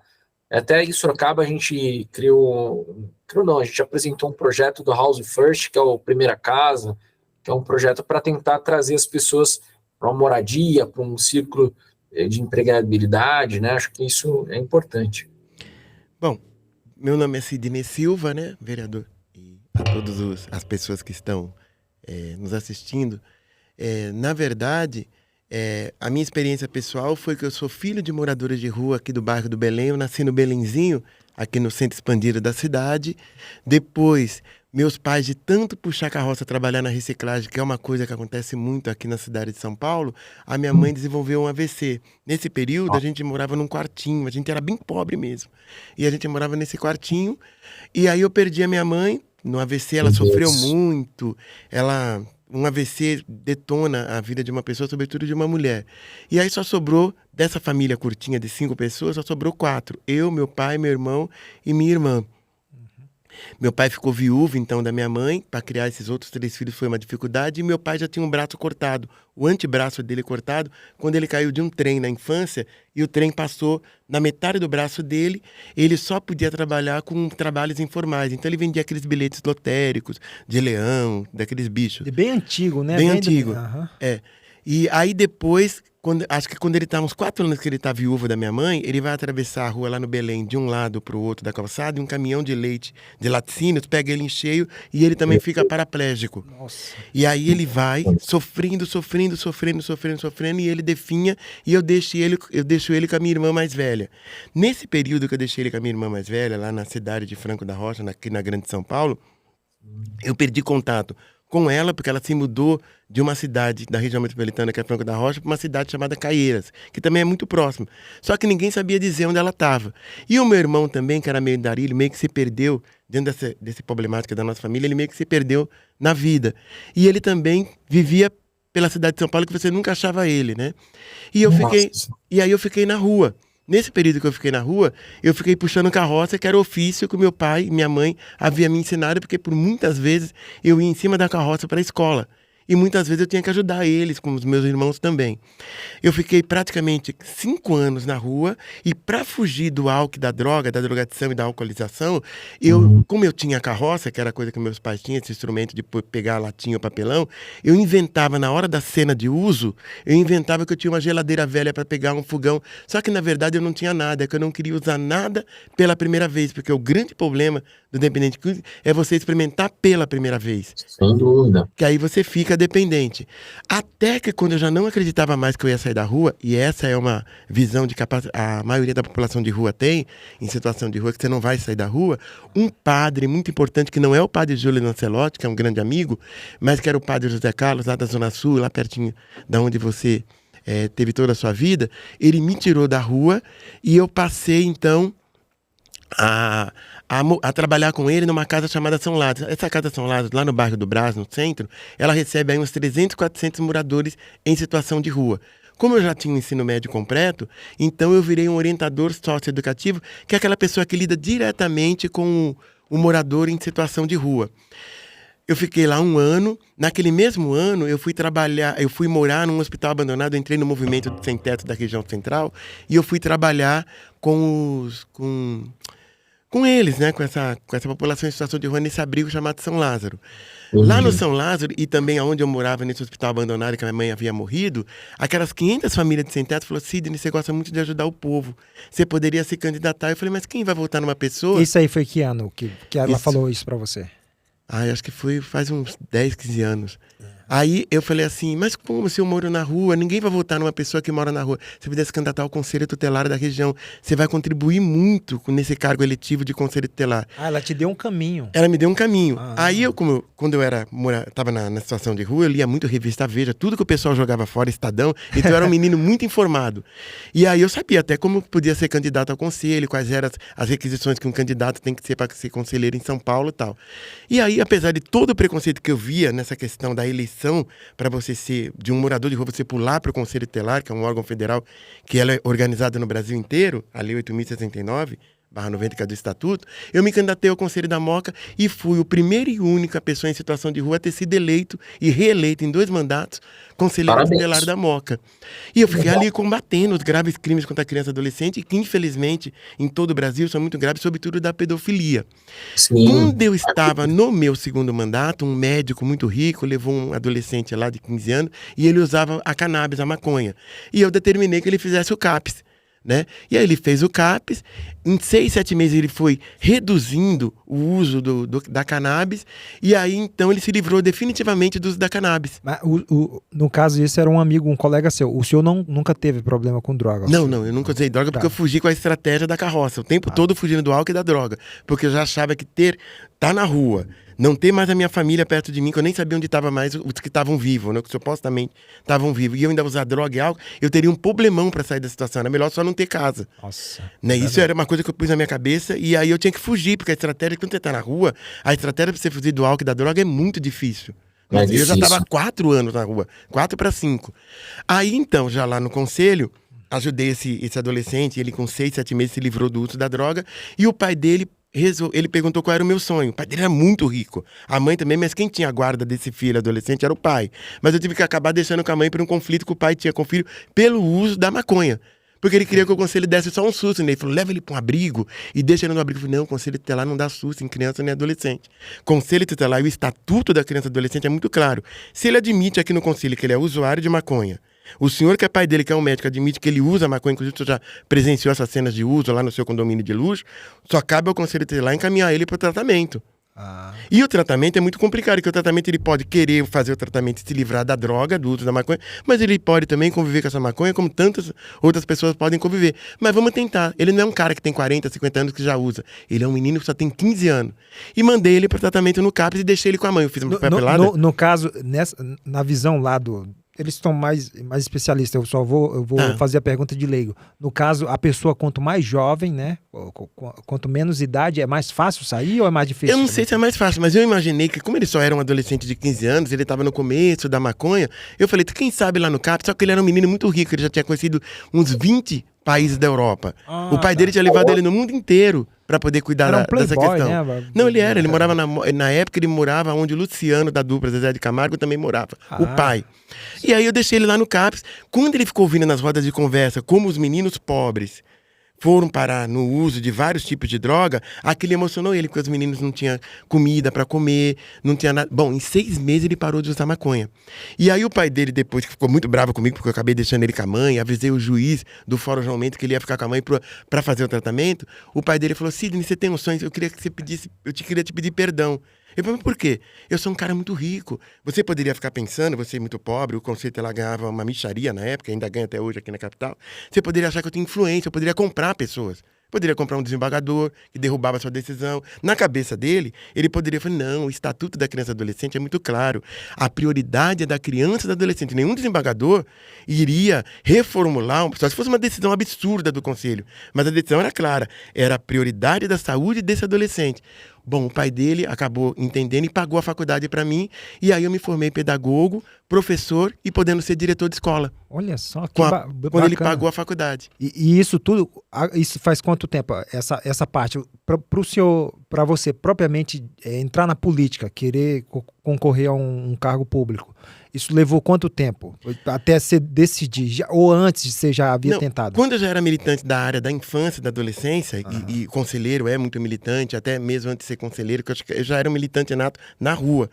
Até em Sorocaba a gente a gente apresentou um projeto do House First, que é o Primeira Casa, que é um projeto para tentar trazer as pessoas para uma moradia, para um círculo de empregabilidade, né? Acho que isso é importante. Bom, meu nome é Sidney Silva, né, vereador, e a todas as pessoas que estão nos assistindo. Na verdade, a minha experiência pessoal foi que eu sou filho de moradores de rua aqui do bairro do Belém. Eu nasci no Belenzinho, aqui no centro expandido da cidade. Depois, meus pais, de tanto puxar carroça, trabalhar na reciclagem, que é uma coisa que acontece muito aqui na cidade de São Paulo, a minha mãe desenvolveu um AVC. Nesse período, a gente morava num quartinho, a gente era bem pobre mesmo. E a gente morava nesse quartinho, e aí eu perdi a minha mãe. No AVC, ela sofreu muito, um AVC detona a vida de uma pessoa, sobretudo de uma mulher. E aí só sobrou, dessa família curtinha de 5 pessoas, só sobrou 4. Eu, meu pai, meu irmão e minha irmã. Meu pai ficou viúvo, então, da minha mãe. Para criar esses outros 3 filhos foi uma dificuldade. E meu pai já tinha um braço cortado, o antebraço dele cortado, quando ele caiu de um trem na infância, e o trem passou na metade do braço dele. Ele só podia trabalhar com trabalhos informais. Então ele vendia aqueles bilhetes lotéricos, de leão, daqueles bichos. Bem antigo, né? Bem antigo. E aí depois, acho que quando ele está uns 4 anos que ele está viúvo da minha mãe, ele vai atravessar a rua lá no Belém, de um lado para o outro da calçada, e um caminhão de leite de laticínios pega ele em cheio e ele também fica paraplégico. Nossa. E aí ele vai sofrendo, e ele definha, e eu deixo ele com a minha irmã mais velha. Nesse período que eu deixei ele com a minha irmã mais velha, lá na cidade de Franco da Rocha, aqui na Grande São Paulo, eu perdi contato com ela, porque ela se mudou de uma cidade da região metropolitana, que é Franco da Rocha, para uma cidade chamada Caieiras, que também é muito próxima. Só que ninguém sabia dizer onde ela estava. E o meu irmão também, que era meio darilho, meio que se perdeu, dentro desse problemática da nossa família, ele meio que se perdeu na vida. E ele também vivia pela cidade de São Paulo, que você nunca achava ele, né? E aí eu fiquei na rua. Nesse período que eu fiquei na rua, eu fiquei puxando carroça, que era ofício que o meu pai e minha mãe havia me ensinado, porque por muitas vezes eu ia em cima da carroça para a escola. E muitas vezes eu tinha que ajudar eles, como os meus irmãos também. Eu fiquei praticamente 5 anos na rua, e para fugir do álcool, da droga, da drogadição e da alcoolização, como eu tinha carroça, que era a coisa que meus pais tinham, esse instrumento de pegar latinha ou papelão, eu inventava, na hora da cena de uso, eu inventava que eu tinha uma geladeira velha para pegar um fogão. Só que na verdade eu não tinha nada, é que eu não queria usar nada pela primeira vez, porque o grande problema do dependente químico é você experimentar pela primeira vez. Sem dúvida. Que aí você fica dependente. Até que quando eu já não acreditava mais que eu ia sair da rua, e essa é uma visão de a maioria da população de rua tem, em situação de rua, que você não vai sair da rua, um padre muito importante, que não é o padre Júlio Lancelotti, que é um grande amigo, mas que era o padre José Carlos, lá da Zona Sul, lá pertinho da onde você teve toda a sua vida, ele me tirou da rua, e eu passei, então, a trabalhar com ele numa casa chamada São Lázaro. Essa casa São Lázaro, lá no bairro do Brás, no centro, ela recebe aí uns 300, 400 moradores em situação de rua. Como eu já tinha um ensino médio completo, então eu virei um orientador socioeducativo, que é aquela pessoa que lida diretamente com o morador em situação de rua. Eu fiquei lá 1 ano. Naquele mesmo ano, eu fui morar num hospital abandonado. Eu entrei no movimento sem teto da região central, e eu fui trabalhar com com eles, né? Com essa população em situação de rua, nesse abrigo chamado São Lázaro. Lá no São Lázaro, e também onde eu morava, nesse hospital abandonado, que a minha mãe havia morrido, aquelas 500 famílias de sem-teto falaram: Sidney, você gosta muito de ajudar o povo, você poderia se candidatar. Eu falei: mas quem vai votar numa pessoa? Isso aí foi que ano que ela falou isso pra você? Acho que foi faz uns 10, 15 anos. Aí eu falei assim: mas como, se eu moro na rua, ninguém vai votar numa pessoa que mora na rua. Se pudesse candidatar ao conselho tutelar da região, você vai contribuir muito nesse cargo eletivo de conselho tutelar. Ela te deu um caminho. Ela me deu um caminho. Aí quando eu estava na situação de rua, eu lia muito revista Veja, tudo que o pessoal jogava fora, Estadão, então eu era um menino muito informado. E aí eu sabia até como podia ser candidato ao conselho, quais eram as requisições que um candidato tem que ser para ser conselheiro em São Paulo e tal. E aí, apesar de todo o preconceito que eu via nessa questão da eleição, para você ser, de um morador de rua, você pular para o Conselho Tutelar, que é um órgão federal que ela é organizada no Brasil inteiro, a Lei 8.069/90, que é do Estatuto, eu me candidatei ao Conselho da Moca e fui o primeiro e única pessoa em situação de rua a ter sido eleito e reeleito em 2 mandatos conselheiro tutelar da Moca. E eu fiquei ali combatendo os graves crimes contra a criança e adolescente, que infelizmente em todo o Brasil são muito graves, sobretudo da pedofilia. Sim. Quando eu estava no meu 2º mandato, um médico muito rico levou um adolescente lá de 15 anos e ele usava a cannabis, a maconha. E eu determinei que ele fizesse o CAPS. Né? E aí ele fez o CAPS, em 6, 7 meses ele foi reduzindo o uso da cannabis, e aí então ele se livrou definitivamente do uso da cannabis. Mas no caso, esse era um amigo, um colega seu. O senhor nunca teve problema com droga? Não, eu nunca usei droga porque eu fugi com a estratégia da carroça, o tempo todo fugindo do álcool e da droga, porque eu já achava que tá na rua, não ter mais a minha família perto de mim, que eu nem sabia onde estava mais os que estavam vivos, né, que supostamente estavam vivos, e eu ainda usar droga e álcool, eu teria um problemão para sair da situação, era melhor só não ter casa. Nossa. Né? Isso era uma coisa que eu pus na minha cabeça, e aí eu tinha que fugir, porque a estratégia, quando você tá na rua, a estratégia para você fugir do álcool e da droga é muito difícil. Mas eu já estava há 4 anos na rua, 4 para 5. Aí então, já lá no conselho, ajudei esse adolescente, ele com 6, 7 meses se livrou do uso da droga, e o pai dele ele perguntou qual era o meu sonho. O pai dele era muito rico. A mãe também, mas quem tinha a guarda desse filho adolescente era o pai. Mas eu tive que acabar deixando com a mãe por um conflito que o pai tinha com o filho pelo uso da maconha. Porque ele queria que o conselho desse só um susto. Ele falou: leva ele para um abrigo e deixa ele no abrigo. Eu falei: não, o conselho tutelar não dá susto em criança nem adolescente. Conselho tutelar e o estatuto da criança e adolescente é muito claro. Se ele admite aqui no conselho que ele é usuário de maconha, o senhor que é pai dele, que é um médico, admite que ele usa maconha, inclusive você já presenciou essas cenas de uso lá no seu condomínio de luxo, só cabe ao conselho tutelar encaminhar ele para o tratamento. E o tratamento é muito complicado, porque o tratamento ele pode querer fazer o tratamento e se livrar da droga, do uso da maconha, mas ele pode também conviver com essa maconha como tantas outras pessoas podem conviver. Mas vamos tentar. Ele não é um cara que tem 40, 50 anos que já usa. Ele é um menino que só tem 15 anos. E mandei ele para o tratamento no CAPS e deixei ele com a mãe. Eu fiz uma papelada. No caso, na visão lá eles estão mais especialistas, eu só vou fazer a pergunta de leigo. No caso, a pessoa quanto mais jovem, né, quanto menos idade, é mais fácil sair ou é mais difícil? Eu não sei se é mais fácil, mas eu imaginei que como ele só era um adolescente de 15 anos, ele estava no começo da maconha, eu falei: quem sabe lá no CAPS, só que ele era um menino muito rico, ele já tinha conhecido uns 20 países da Europa. O pai dele tinha levado ele no mundo inteiro para poder cuidar dessa questão. Né? Não, ele morava na época, ele morava onde o Luciano da dupla Zezé de Camargo também morava, o pai. E aí eu deixei ele lá no CAPS. Quando ele ficou ouvindo nas rodas de conversa como os meninos pobres foram parar no uso de vários tipos de droga, aquilo emocionou ele, porque os meninos não tinham comida para comer, não tinha nada. Bom, em 6 meses ele parou de usar maconha. E aí o pai dele, depois, que ficou muito bravo comigo, porque eu acabei deixando ele com a mãe, avisei o juiz do Fórum João Mendes que ele ia ficar com a mãe para fazer o tratamento, o pai dele falou: Sidney, você tem um sonho, eu queria te pedir perdão. Eu falei: por quê? Eu sou um cara muito rico. Você poderia ficar pensando, você é muito pobre, o conceito ela ganhava uma mixaria na época, ainda ganha até hoje aqui na capital. Você poderia achar que eu tenho influência, eu poderia comprar pessoas. Poderia comprar um desembargador que derrubava a sua decisão. Na cabeça dele, ele poderia falar: não, o Estatuto da Criança e Adolescente é muito claro. A prioridade é da criança e do adolescente. Nenhum desembargador iria reformular, só se fosse uma decisão absurda do Conselho. Mas a decisão era clara. Era a prioridade da saúde desse adolescente. Bom, o pai dele acabou entendendo e pagou a faculdade para mim. E aí eu me formei pedagogo, professor e podendo ser diretor de escola. Olha só, que quando ele pagou a faculdade. E isso tudo, isso faz quanto tempo? Essa parte, para você propriamente entrar na política, querer concorrer a um cargo público. Isso levou quanto tempo? Até você decidir? Ou antes você já havia tentado? Quando eu já era militante da área da infância e da adolescência, e conselheiro muito militante, até mesmo antes de ser conselheiro, que eu já era um militante nato na rua.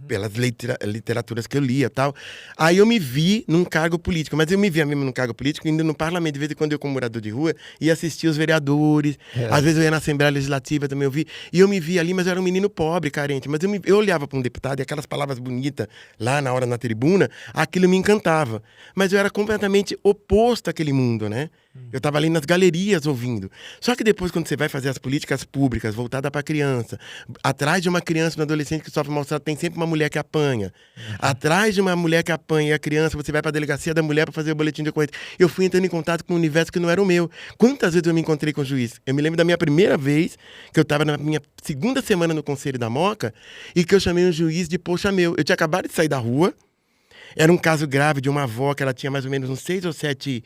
Pelas literaturas que eu lia e tal. Aí eu me vi num cargo político, mas eu me via mesmo num cargo político, indo no parlamento, de vez em quando eu, como morador de rua, ia assistir os vereadores, às vezes eu ia na Assembleia Legislativa também, eu vi, e eu me via ali, mas eu era um menino pobre, carente, mas eu olhava para um deputado e aquelas palavras bonitas lá na hora na tribuna, aquilo me encantava, mas eu era completamente oposto àquele mundo, né? Eu estava ali nas galerias ouvindo. Só que depois, quando você vai fazer as políticas públicas voltadas para a criança, atrás de uma criança, um adolescente que sofre mal-estar, tem sempre uma mulher que apanha. Atrás de uma mulher que apanha e a criança, você vai para a delegacia da mulher para fazer o boletim de ocorrência. Eu fui entrando em contato com um universo que não era o meu. Quantas vezes eu me encontrei com o juiz? Eu me lembro da minha primeira vez, que eu estava na minha segunda semana no Conselho da Moca, e que eu chamei um juiz de poxa meu. Eu tinha acabado de sair da rua. Era um caso grave de uma avó que ela tinha mais ou menos uns 6 ou 7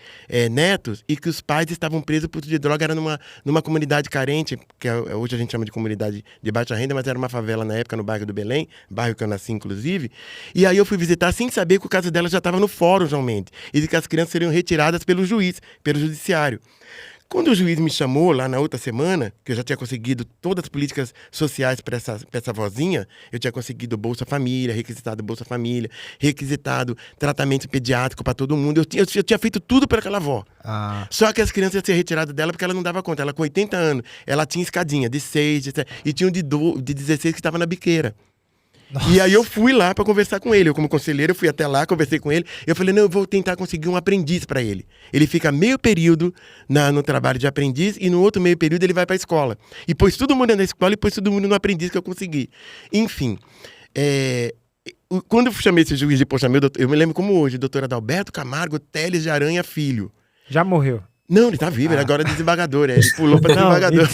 netos e que os pais estavam presos por uso de droga. Era numa comunidade carente, que hoje a gente chama de comunidade de baixa renda, mas era uma favela na época no bairro do Belém, bairro que eu nasci inclusive. E aí eu fui visitar sem saber que o caso dela já estava no fórum, João Mendes, e que as crianças seriam retiradas pelo juiz, pelo judiciário. Quando o juiz me chamou lá na outra semana, que eu já tinha conseguido todas as políticas sociais para essa vozinha, eu tinha conseguido Bolsa Família, requisitado Bolsa Família, requisitado tratamento pediátrico para todo mundo. Eu tinha feito tudo para aquela avó. Só que as crianças iam ser retiradas dela porque ela não dava conta. Ela com 80 anos, ela tinha escadinha de 6, de 7, e tinha um de 16 que estava na biqueira. Nossa. E aí eu fui lá para conversar com ele. Eu, como conselheiro, eu fui até lá, conversei com ele. Eu falei, não, eu vou tentar conseguir um aprendiz para ele. Ele fica meio período no trabalho de aprendiz e no outro meio período ele vai para a escola. E pôs todo mundo na escola e pôs todo mundo no aprendiz que eu consegui. Enfim, quando eu chamei esse juiz de poxa meu, eu me lembro como hoje, doutor Adalberto Camargo Teles de Aranha Filho. Já morreu? Não, ele tá vivo, ele agora é desembargador. Ele pulou para desembargador.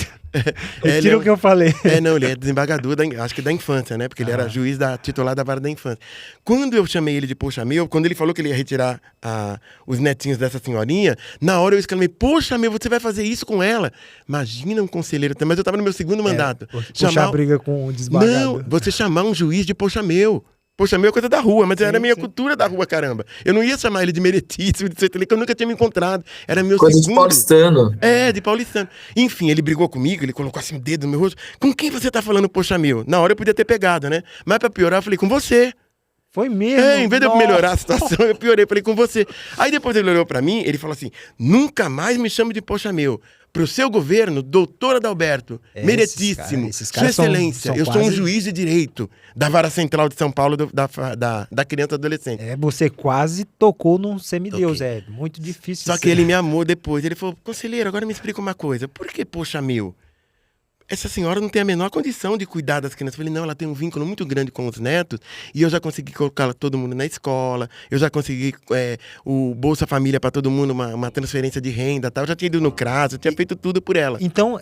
Tira o que eu falei. Não, ele é desembargador, acho que da infância, né? Porque ele era juiz titular da vara da infância. Quando eu chamei ele de poxa meu, quando ele falou que ele ia retirar os netinhos dessa senhorinha, na hora eu exclamei, poxa meu, você vai fazer isso com ela? Imagina um conselheiro, mas eu tava no meu segundo mandato. Puxar a briga com o desembargador. Não, você chamar um juiz de poxa meu. Poxa, meu é coisa da rua, mas era a minha cultura da rua, caramba. Eu não ia chamar ele de meretíssimo, que eu nunca tinha me encontrado. Era meu coisa segundo. De paulistano. De paulistano. Enfim, ele brigou comigo, ele colocou assim o dedo no meu rosto. Com quem você tá falando, poxa, meu? Na hora eu podia ter pegado, né? Mas pra piorar, eu falei, com você. Foi mesmo? Em vez de eu melhorar a situação, eu piorei, falei, com você. Aí depois ele olhou pra mim, ele falou assim, nunca mais me chame de poxa, meu. Pro seu governo, doutor Adalberto, meritíssimo, sua excelência, eu sou um juiz de direito da Vara Central de São Paulo da criança e adolescente. Você quase tocou num semideus, muito difícil. Só que ele me amou depois, ele falou, conselheiro, agora me explica uma coisa, por que poxa meu? Essa senhora não tem a menor condição de cuidar das crianças. Eu falei, não, ela tem um vínculo muito grande com os netos e eu já consegui colocar todo mundo na escola, eu já consegui o Bolsa Família para todo mundo, uma transferência de renda, tal. Eu já tinha ido no CRAS, eu tinha feito tudo por ela. Então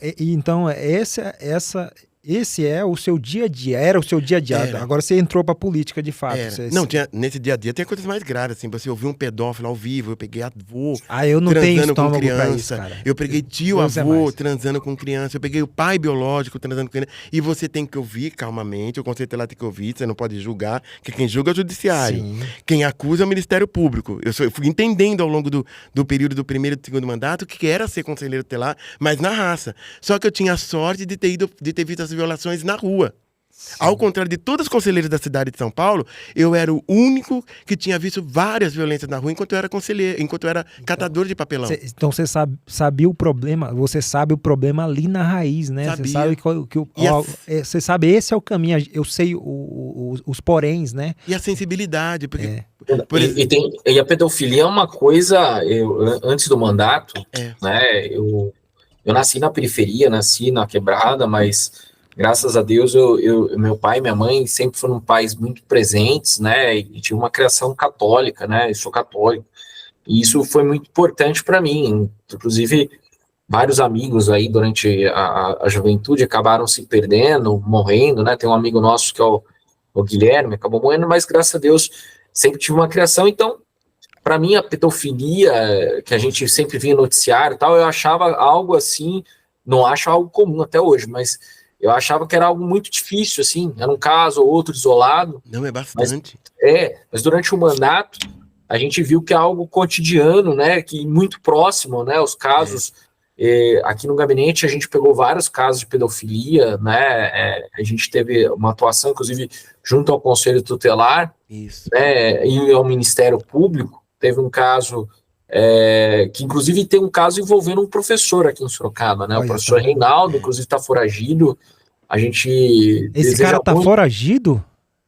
esse é o seu dia a dia, era o seu dia a dia. Agora você entrou pra política de fato. Não, nesse dia a dia tem coisas mais graves, assim, você ouviu um pedófilo ao vivo, eu peguei avô eu não tenho transando com estômago criança, pra isso, cara. eu peguei tio avô transando com criança, eu peguei o pai biológico transando com criança, e você tem que ouvir calmamente, o conceito lá tem que ouvir, você não pode julgar, porque quem julga é o judiciário, quem acusa é o Ministério Público. Eu fui entendendo ao longo do período do primeiro e do segundo mandato o que era ser conselheiro tutelar, mas na raça. Só que eu tinha a sorte de ter visto as violações na rua. Ao contrário de todos os conselheiros da cidade de São Paulo, eu era o único que tinha visto várias violências na rua enquanto eu era conselheiro, enquanto eu era catador de papelão. Então você sabia o problema, você sabe o problema ali na raiz, né? Você sabe você sabe esse é o caminho, eu sei os poréns, né? E a sensibilidade, porque... E a pedofilia é uma coisa, antes do mandato, né? Eu nasci na periferia, nasci na quebrada, mas... Graças a Deus, meu pai e minha mãe sempre foram pais muito presentes, né, e tive uma criação católica, né, eu sou católico, e isso foi muito importante para mim, inclusive vários amigos aí durante a juventude acabaram se perdendo, morrendo, né, tem um amigo nosso que é o Guilherme, acabou morrendo, mas graças a Deus sempre tive uma criação, então, para mim a pedofilia, que a gente sempre via no noticiário e tal, eu achava algo assim, não acho algo comum até hoje, mas... Eu achava que era algo muito difícil, assim, era um caso ou outro isolado. Não, é bastante. Mas durante o mandato, a gente viu que é algo cotidiano, né, que muito próximo, né, os casos, aqui no gabinete a gente pegou vários casos de pedofilia, né, a gente teve uma atuação, inclusive, junto ao Conselho Tutelar, Isso. né, e ao Ministério Público, teve um caso, que inclusive tem um caso envolvendo um professor aqui em Sorocaba, né, o professor Reinaldo, inclusive está foragido, a gente Esse cara tá foragido?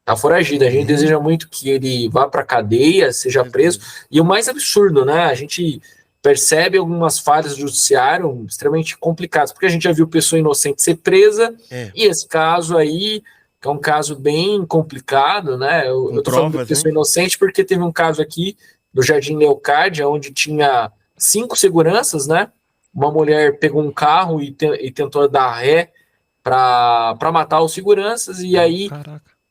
Tá foragido, a gente deseja muito que ele vá para a cadeia, seja preso, e o mais absurdo, né, a gente percebe algumas falhas do judiciário extremamente complicadas, porque a gente já viu pessoa inocente ser presa, e esse caso aí, que é um caso bem complicado, né, eu tô falando de pessoa inocente porque teve um caso aqui do Jardim Leocádia, onde tinha 5 seguranças, né, uma mulher pegou um carro e tentou dar ré para matar os seguranças, e aí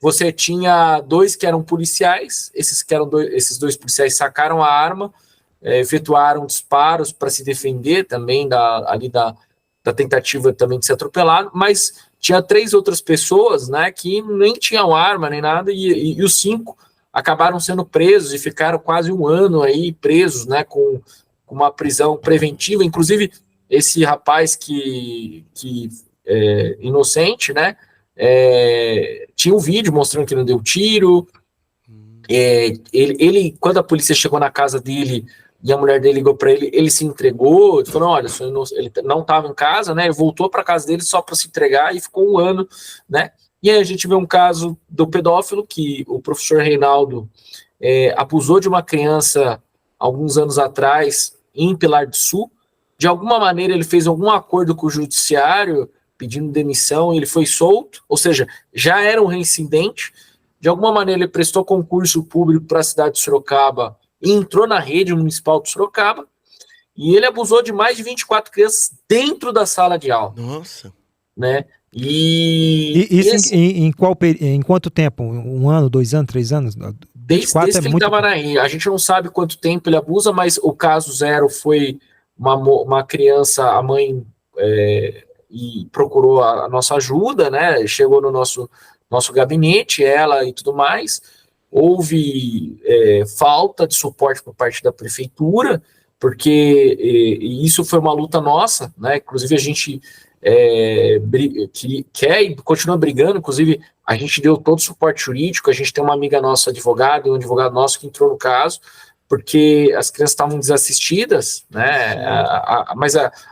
você tinha 2 que eram policiais, esses 2 policiais sacaram a arma, efetuaram disparos para se defender também da tentativa também de ser atropelado, mas tinha 3 outras pessoas, né, que nem tinham arma nem nada, e os 5 acabaram sendo presos e ficaram quase um ano aí presos, né, com uma prisão preventiva. Inclusive, esse rapaz que inocente, né, tinha um vídeo mostrando que não deu tiro. Ele, quando a polícia chegou na casa dele e a mulher dele ligou para ele, ele se entregou, ele falou, olha, ele não estava em casa, né, ele voltou para casa dele só para se entregar e ficou um ano, né, e aí a gente vê um caso do pedófilo que o professor Reinaldo abusou de uma criança alguns anos atrás em Pilar do Sul. De alguma maneira ele fez algum acordo com o judiciário pedindo demissão, ele foi solto, ou seja, já era um reincidente. De alguma maneira ele prestou concurso público para a cidade de Sorocaba e entrou na rede municipal de Sorocaba, e ele abusou de mais de 24 crianças dentro da sala de aula. Nossa. Né? E isso em quanto tempo? 1 ano, 2 anos, 3 anos? Desde que ele estava na rede. A gente não sabe quanto tempo ele abusa, mas o caso 0 foi uma criança, a mãe e procurou a nossa ajuda, né? Chegou no nosso gabinete, ela e tudo mais. Houve falta de suporte por parte da prefeitura, porque isso foi uma luta nossa, né? Inclusive a gente quer e continua brigando. Inclusive a gente deu todo o suporte jurídico. A gente tem uma amiga nossa advogada e um advogado nosso que entrou no caso, porque as crianças estavam desassistidas, né?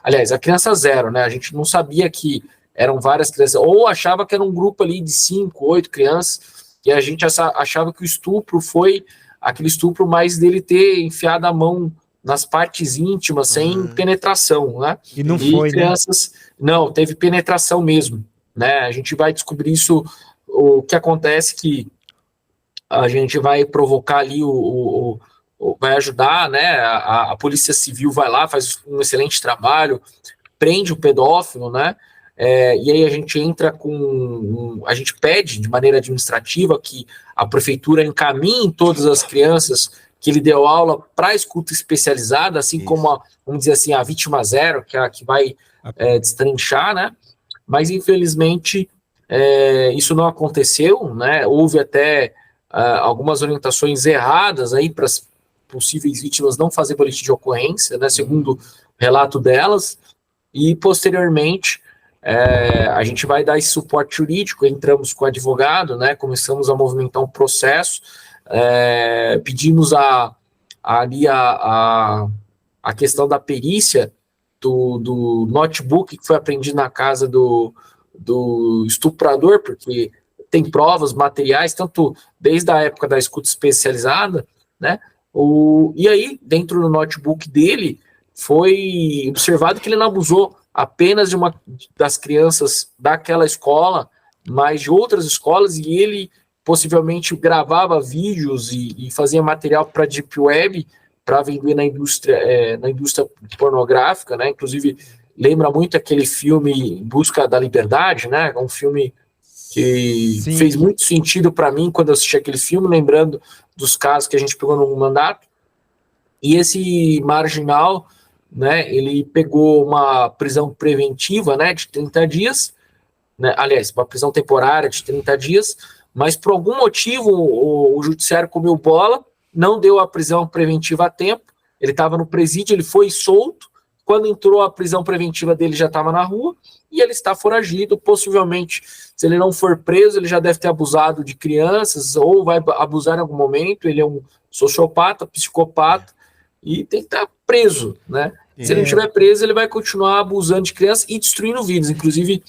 Aliás, a criança 0, né? A gente não sabia que eram várias crianças, ou achava que era um grupo ali de 5, 8 crianças, e a gente achava que o estupro foi aquele estupro mais dele ter enfiado a mão nas partes íntimas, sem penetração, né? E não foi, crianças, né? Não, teve penetração mesmo, né? A gente vai descobrir isso, o que acontece que a gente vai provocar ali vai ajudar, né? A Polícia Civil vai lá, faz um excelente trabalho, prende o pedófilo, né? E aí a gente entra a gente pede de maneira administrativa que a prefeitura encaminhe todas as crianças que ele deu aula para escuta especializada, assim como vamos dizer assim, a vítima 0, que é a que vai destrinchar, né? Mas infelizmente isso não aconteceu, né? Houve até algumas orientações erradas aí para as possíveis vítimas não fazer boletim de ocorrência, né? Segundo o relato delas, e posteriormente a gente vai dar esse suporte jurídico. Entramos com o advogado, né? Começamos a movimentar um processo, pedimos ali a questão da perícia do notebook que foi apreendido na casa do estuprador, porque tem provas materiais, tanto desde a época da escuta especializada, né? E aí, dentro do notebook dele, foi observado que ele não abusou apenas de uma das crianças daquela escola, mas de outras escolas, e ele possivelmente gravava vídeos e fazia material para a Deep Web, para vender na indústria pornográfica, né? Inclusive, lembra muito aquele filme Em Busca da Liberdade, né? Um filme que fez muito sentido para mim quando eu assisti aquele filme, lembrando dos casos que a gente pegou no mandato. E esse marginal, né, ele pegou uma prisão preventiva, né, de 30 dias, né? Aliás, uma prisão temporária de 30 dias, mas por algum motivo o judiciário comeu bola, não deu a prisão preventiva a tempo, ele estava no presídio, ele foi solto, quando entrou a prisão preventiva dele já estava na rua, e ele está foragido, possivelmente, se ele não for preso, ele já deve ter abusado de crianças, ou vai abusar em algum momento, ele é um sociopata, psicopata, e tem que estar preso, né? Se ele não estiver preso, ele vai continuar abusando de crianças e destruindo vidas. Inclusive,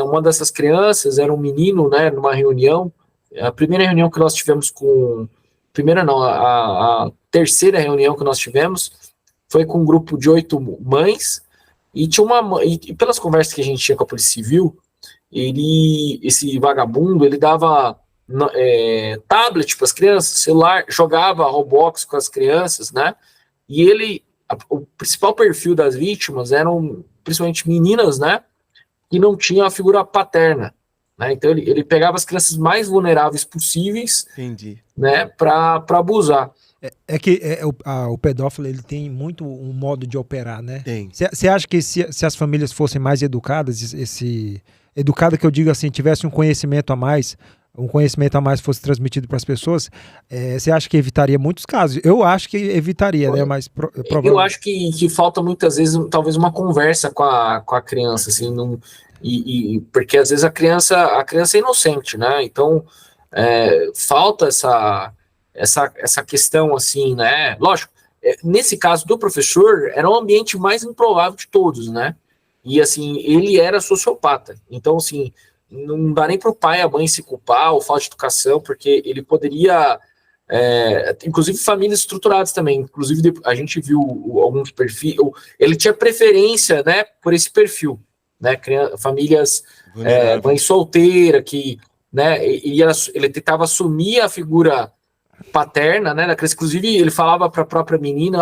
uma dessas crianças era um menino, né, numa reunião, a primeira reunião que nós tivemos com... Primeira não, a terceira reunião que nós tivemos foi com um grupo de 8 mães, e tinha e pelas conversas que a gente tinha com a Polícia Civil, esse vagabundo, ele dava tablet para as crianças, celular, jogava Roblox com as crianças, né? E o principal perfil das vítimas eram principalmente meninas, né? Que não tinham a figura paterna, né? Então ele pegava as crianças mais vulneráveis possíveis, né? Para abusar. O pedófilo, ele tem muito um modo de operar, né? Tem. Você acha que se as famílias fossem mais educadas, educada que eu digo assim, tivesse um conhecimento a mais fosse transmitido para as pessoas, você acha que evitaria muitos casos? Eu acho que evitaria, né? Mas eu acho que falta muitas vezes, talvez, uma conversa com a criança, assim, porque às vezes a criança é inocente, né? Então, falta essa questão, assim, né? Lógico, nesse caso do professor, era o ambiente mais improvável de todos, né? E, assim, ele era sociopata. Então, assim, não dá nem para o pai e a mãe se culpar ou falta de educação, porque ele poderia... inclusive famílias estruturadas também. Inclusive, a gente viu alguns perfis... Ele tinha preferência, né, por esse perfil, né? Famílias, mãe solteira, que, né, ele tentava assumir a figura paterna, né, inclusive ele falava para a própria menina,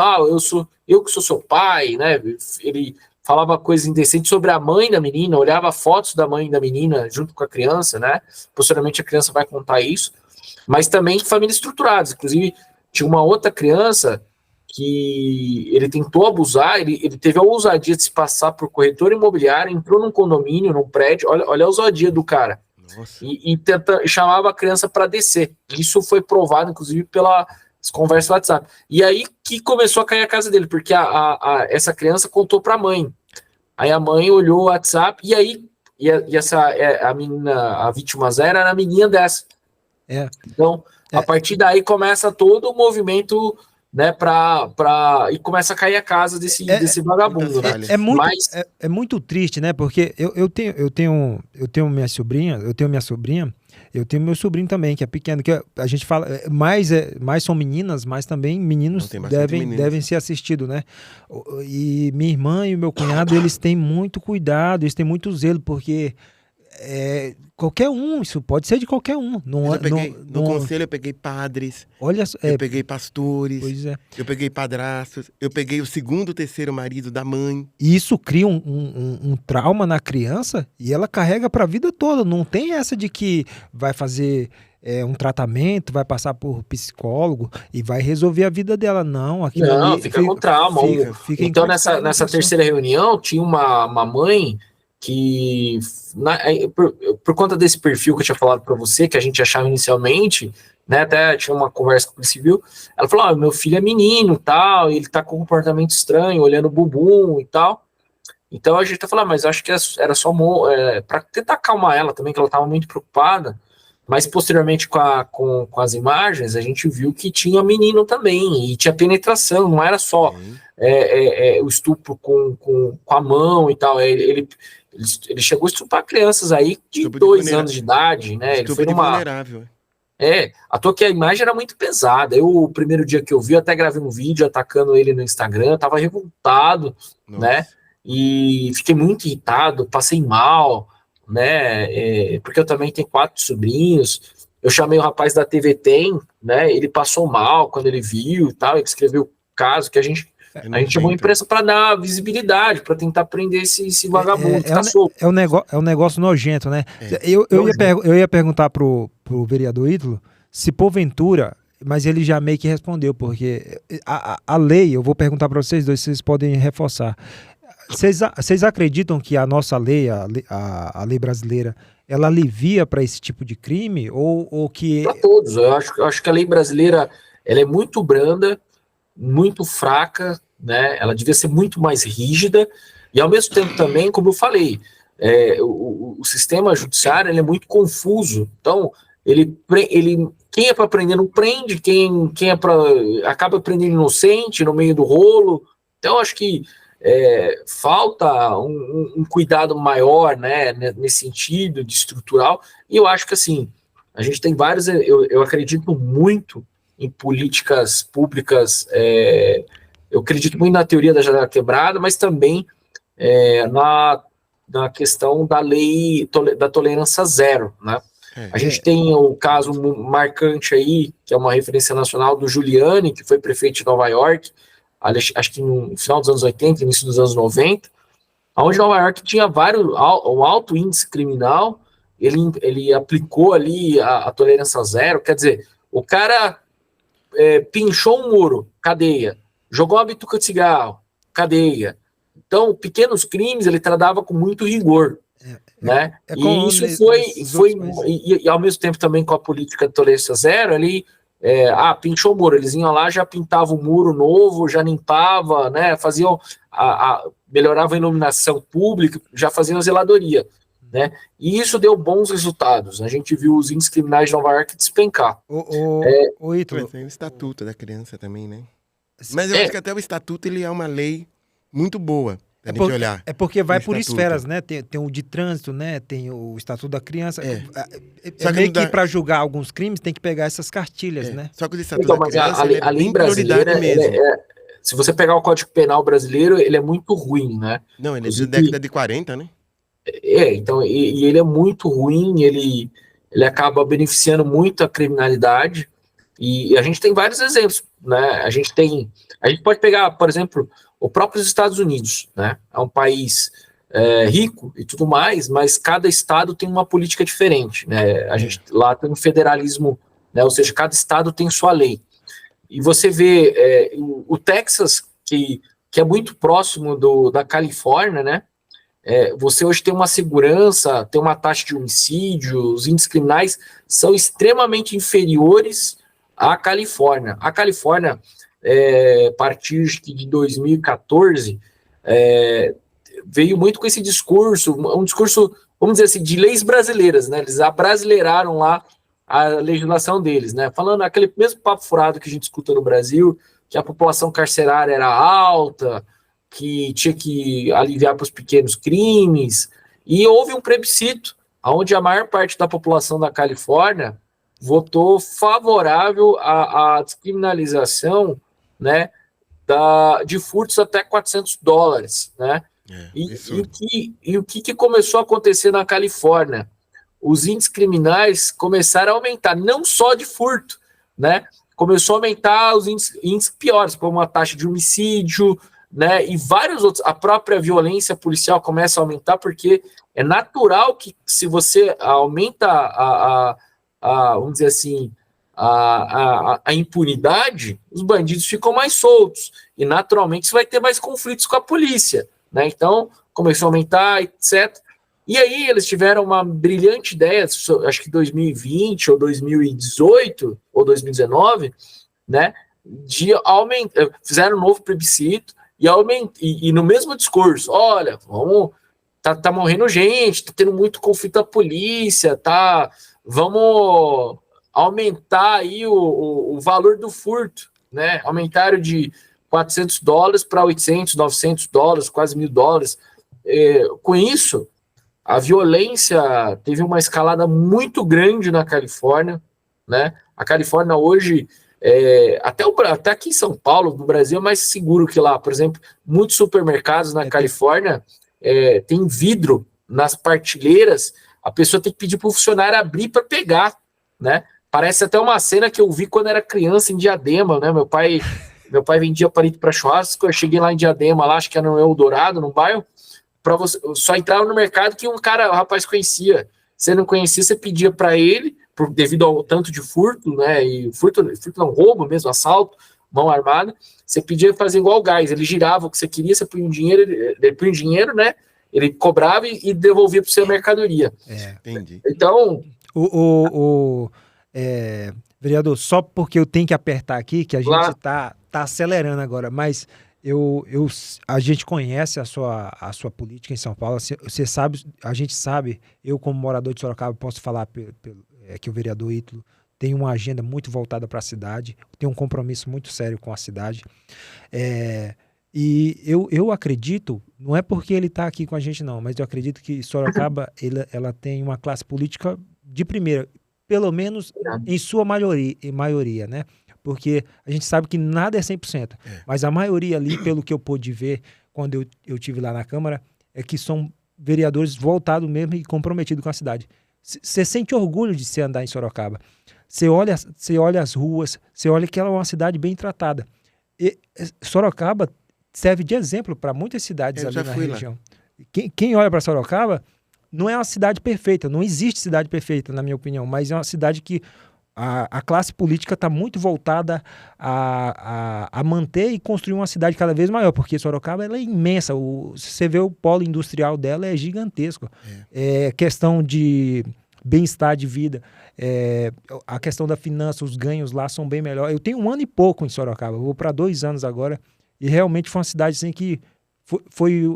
eu que sou seu pai, né, ele falava coisas indecentes sobre a mãe da menina, olhava fotos da mãe da menina junto com a criança, né, posteriormente a criança vai contar isso, mas também famílias estruturadas, inclusive tinha uma outra criança que ele tentou abusar, ele teve a ousadia de se passar por corretor imobiliário, entrou num condomínio, num prédio, olha a ousadia do cara, e chamava a criança para descer. Isso foi provado, inclusive, pelas conversas do WhatsApp. E aí que começou a cair a casa dele, porque essa criança contou para a mãe. Aí a mãe olhou o WhatsApp, e aí a menina, a vítima zero, era a menina dessa. Então, a partir daí começa todo o movimento, né, e começa a cair a casa desse vagabundo, né? É muito triste, né? Porque eu tenho minha sobrinha, eu tenho meu sobrinho também, que é pequeno, que a gente fala, mais são meninas, mas também meninos devem ser assistidos, né? E minha irmã e o meu cunhado, eles têm muito cuidado, eles têm muito zelo, porque qualquer um, isso pode ser de qualquer um. No conselho eu peguei padres, eu peguei pastores, eu peguei padrastos, eu peguei o segundo, terceiro marido da mãe. E isso cria um trauma na criança e ela carrega para a vida toda. Não tem essa de que vai fazer um tratamento, vai passar por psicólogo e vai resolver a vida dela. Não, fica com trauma. Então nessa terceira reunião tinha uma mãe que, por conta desse perfil que eu tinha falado para você, que a gente achava inicialmente, né, até tinha uma conversa com a Polícia Civil, ela falou, meu filho é menino, tal, ele tá com um comportamento estranho, olhando o bumbum e tal. Então a gente tá falando, mas eu acho que era só para tentar acalmar ela também, que ela estava muito preocupada. Mas posteriormente com as imagens, a gente viu que tinha menino também, e tinha penetração, não era só o estupro com a mão e tal. Ele chegou a estuprar crianças aí de 2 anos de idade, né? Ele foi vulnerável. À toa que a imagem era muito pesada. O primeiro dia que eu vi, eu até gravei um vídeo atacando ele no Instagram, tava revoltado, né? E fiquei muito irritado, passei mal, né? Porque eu também tenho 4 sobrinhos. Eu chamei o rapaz da TV Tem, né? Ele passou mal quando ele viu e tal, ele escreveu o caso que a gente chamou a imprensa para dar visibilidade, para tentar prender esse vagabundo que tá solto. É um negócio nojento, né? Eu ia perguntar pro vereador Ítalo se porventura, mas ele já meio que respondeu, porque a lei, eu vou perguntar para vocês dois, vocês podem reforçar. Vocês acreditam que a nossa lei, a lei brasileira, ela alivia para esse tipo de crime? Ou que. Para todos. Eu acho que a lei brasileira ela é muito branda, muito fraca, né? Ela devia ser muito mais rígida, e ao mesmo tempo também, como eu falei, o sistema judiciário ele é muito confuso. Então, quem é para prender não prende, quem é para acaba prendendo inocente no meio do rolo. Então, acho que falta um cuidado maior, né, nesse sentido de estrutural, e eu acho que assim, a gente tem vários, eu acredito muito em políticas públicas, eu acredito muito na teoria da janela quebrada, mas também na questão da lei da tolerância zero, né? A gente tem o caso marcante aí, que é uma referência nacional do Giuliani, que foi prefeito de Nova York, acho que no final dos anos 80, início dos anos 90, onde Nova York tinha um alto índice criminal, ele aplicou ali a tolerância zero, quer dizer, o cara pinchou um muro, cadeia, jogou uma bituca de cigarro, cadeia. Então, pequenos crimes ele tratava com muito rigor, né? E isso e ao mesmo tempo também com a política de tolerância zero, ele pinchou o muro, eles iam lá, já pintavam o muro novo, já limpava, né? Faziam melhoravam a iluminação pública, já faziam a zeladoria, né? E isso deu bons resultados. A gente viu os índices criminais de Nova York despencar. O Ítalo, tem o Estatuto da Criança também, né? Mas eu acho que até o Estatuto ele é uma lei muito boa. Olhar. É porque vai por esferas, né? Tem o de trânsito, né? Tem o Estatuto da Criança. Só meio que para julgar alguns crimes tem que pegar essas cartilhas, né? Só que o Estatuto da Criança a lei brasileira mesmo. Se você pegar o Código Penal brasileiro, ele é muito ruim, né? Não, ele é da década de 40, né? Então, e ele é muito ruim, ele acaba beneficiando muito a criminalidade, e a gente tem vários exemplos, né? A gente pode pegar, por exemplo, o próprio Estados Unidos, né? É um país rico e tudo mais, mas cada estado tem uma política diferente, né? A gente lá tem um federalismo, né? Ou seja, cada estado tem sua lei. E você vê o Texas, que é muito próximo da Califórnia, né? Você hoje tem uma segurança, tem uma taxa de homicídio, os índices criminais são extremamente inferiores à Califórnia. A Califórnia, a partir de 2014, veio muito com esse discurso, um discurso, vamos dizer assim, de leis brasileiras, né? Eles abrasileiraram lá a legislação deles, né? Falando aquele mesmo papo furado que a gente escuta no Brasil, que a população carcerária era alta, que tinha que aliviar para os pequenos crimes, e houve um plebiscito, onde a maior parte da população da Califórnia votou favorável à descriminalização, né, de furtos até $400, né? E o que começou a acontecer na Califórnia? Os índices criminais começaram a aumentar, não só de furto, né? Começou a aumentar os índices piores, como a taxa de homicídio, né? E vários outros. A própria violência policial começa a aumentar, porque é natural que, se você aumenta vamos dizer assim, a impunidade, os bandidos ficam mais soltos, e naturalmente você vai ter mais conflitos com a polícia, né? Então começou a aumentar, etc. E aí eles tiveram uma brilhante ideia, acho que 2020 ou 2018 ou 2019, né, de aumentar, fizeram um novo plebiscito e no mesmo discurso, olha, tá morrendo gente, tá tendo muito conflito com a polícia, vamos aumentar aí o valor do furto, né? Aumentaram de $400 para $800, $900, quase $1.000. Com isso, a violência teve uma escalada muito grande na Califórnia, né? A Califórnia hoje, até aqui em São Paulo, no Brasil, é mais seguro que lá. Por exemplo, muitos supermercados na Califórnia tem vidro nas partilheiras, a pessoa tem que pedir para o funcionário abrir para pegar, né? Parece até uma cena que eu vi quando era criança em Diadema, né? Meu pai vendia palito para churrasco, eu cheguei lá em Diadema, lá, acho que era no Eldorado, no bairro, para você só entrava no mercado que o rapaz conhecia. Você não conhecia, você pedia para ele, devido ao tanto de furto, né? E furto não, roubo mesmo, assalto, mão armada, você pedia fazer igual o gás, ele girava o que você queria, você punha um dinheiro, ele punha um dinheiro, né? Ele cobrava e devolvia para você a mercadoria. Entendi. Então... Vereador, só porque eu tenho que apertar aqui, que a Claro. gente tá acelerando agora, mas a gente conhece a sua política em São Paulo, você sabe, a gente sabe, eu como morador de Sorocaba posso falar que o vereador Ítalo tem uma agenda muito voltada para a cidade, tem um compromisso muito sério com a cidade, e eu acredito, não é porque ele está aqui com a gente não, mas eu acredito que Sorocaba ela tem uma classe política de primeira, pelo menos em sua maioria, né? Porque a gente sabe que nada é 100%, mas a maioria ali, pelo que eu pude ver quando eu estive lá na Câmara, é que são vereadores voltados mesmo e comprometidos com a cidade. Você sente orgulho de se andar em Sorocaba. Você olha as ruas, você olha que ela é uma cidade bem tratada. E Sorocaba serve de exemplo para muitas cidades ali na região. Quem olha para Sorocaba não é uma cidade perfeita, não existe cidade perfeita, na minha opinião, mas é uma cidade que a classe política está muito voltada a manter e construir uma cidade cada vez maior, porque Sorocaba ela é imensa, você vê o polo industrial dela é gigantesco, é questão de bem-estar de vida, a questão da finança, os ganhos lá são bem melhores. Eu tenho 1 ano e pouco em Sorocaba, eu vou para 2 anos agora, e realmente foi uma cidade assim que foi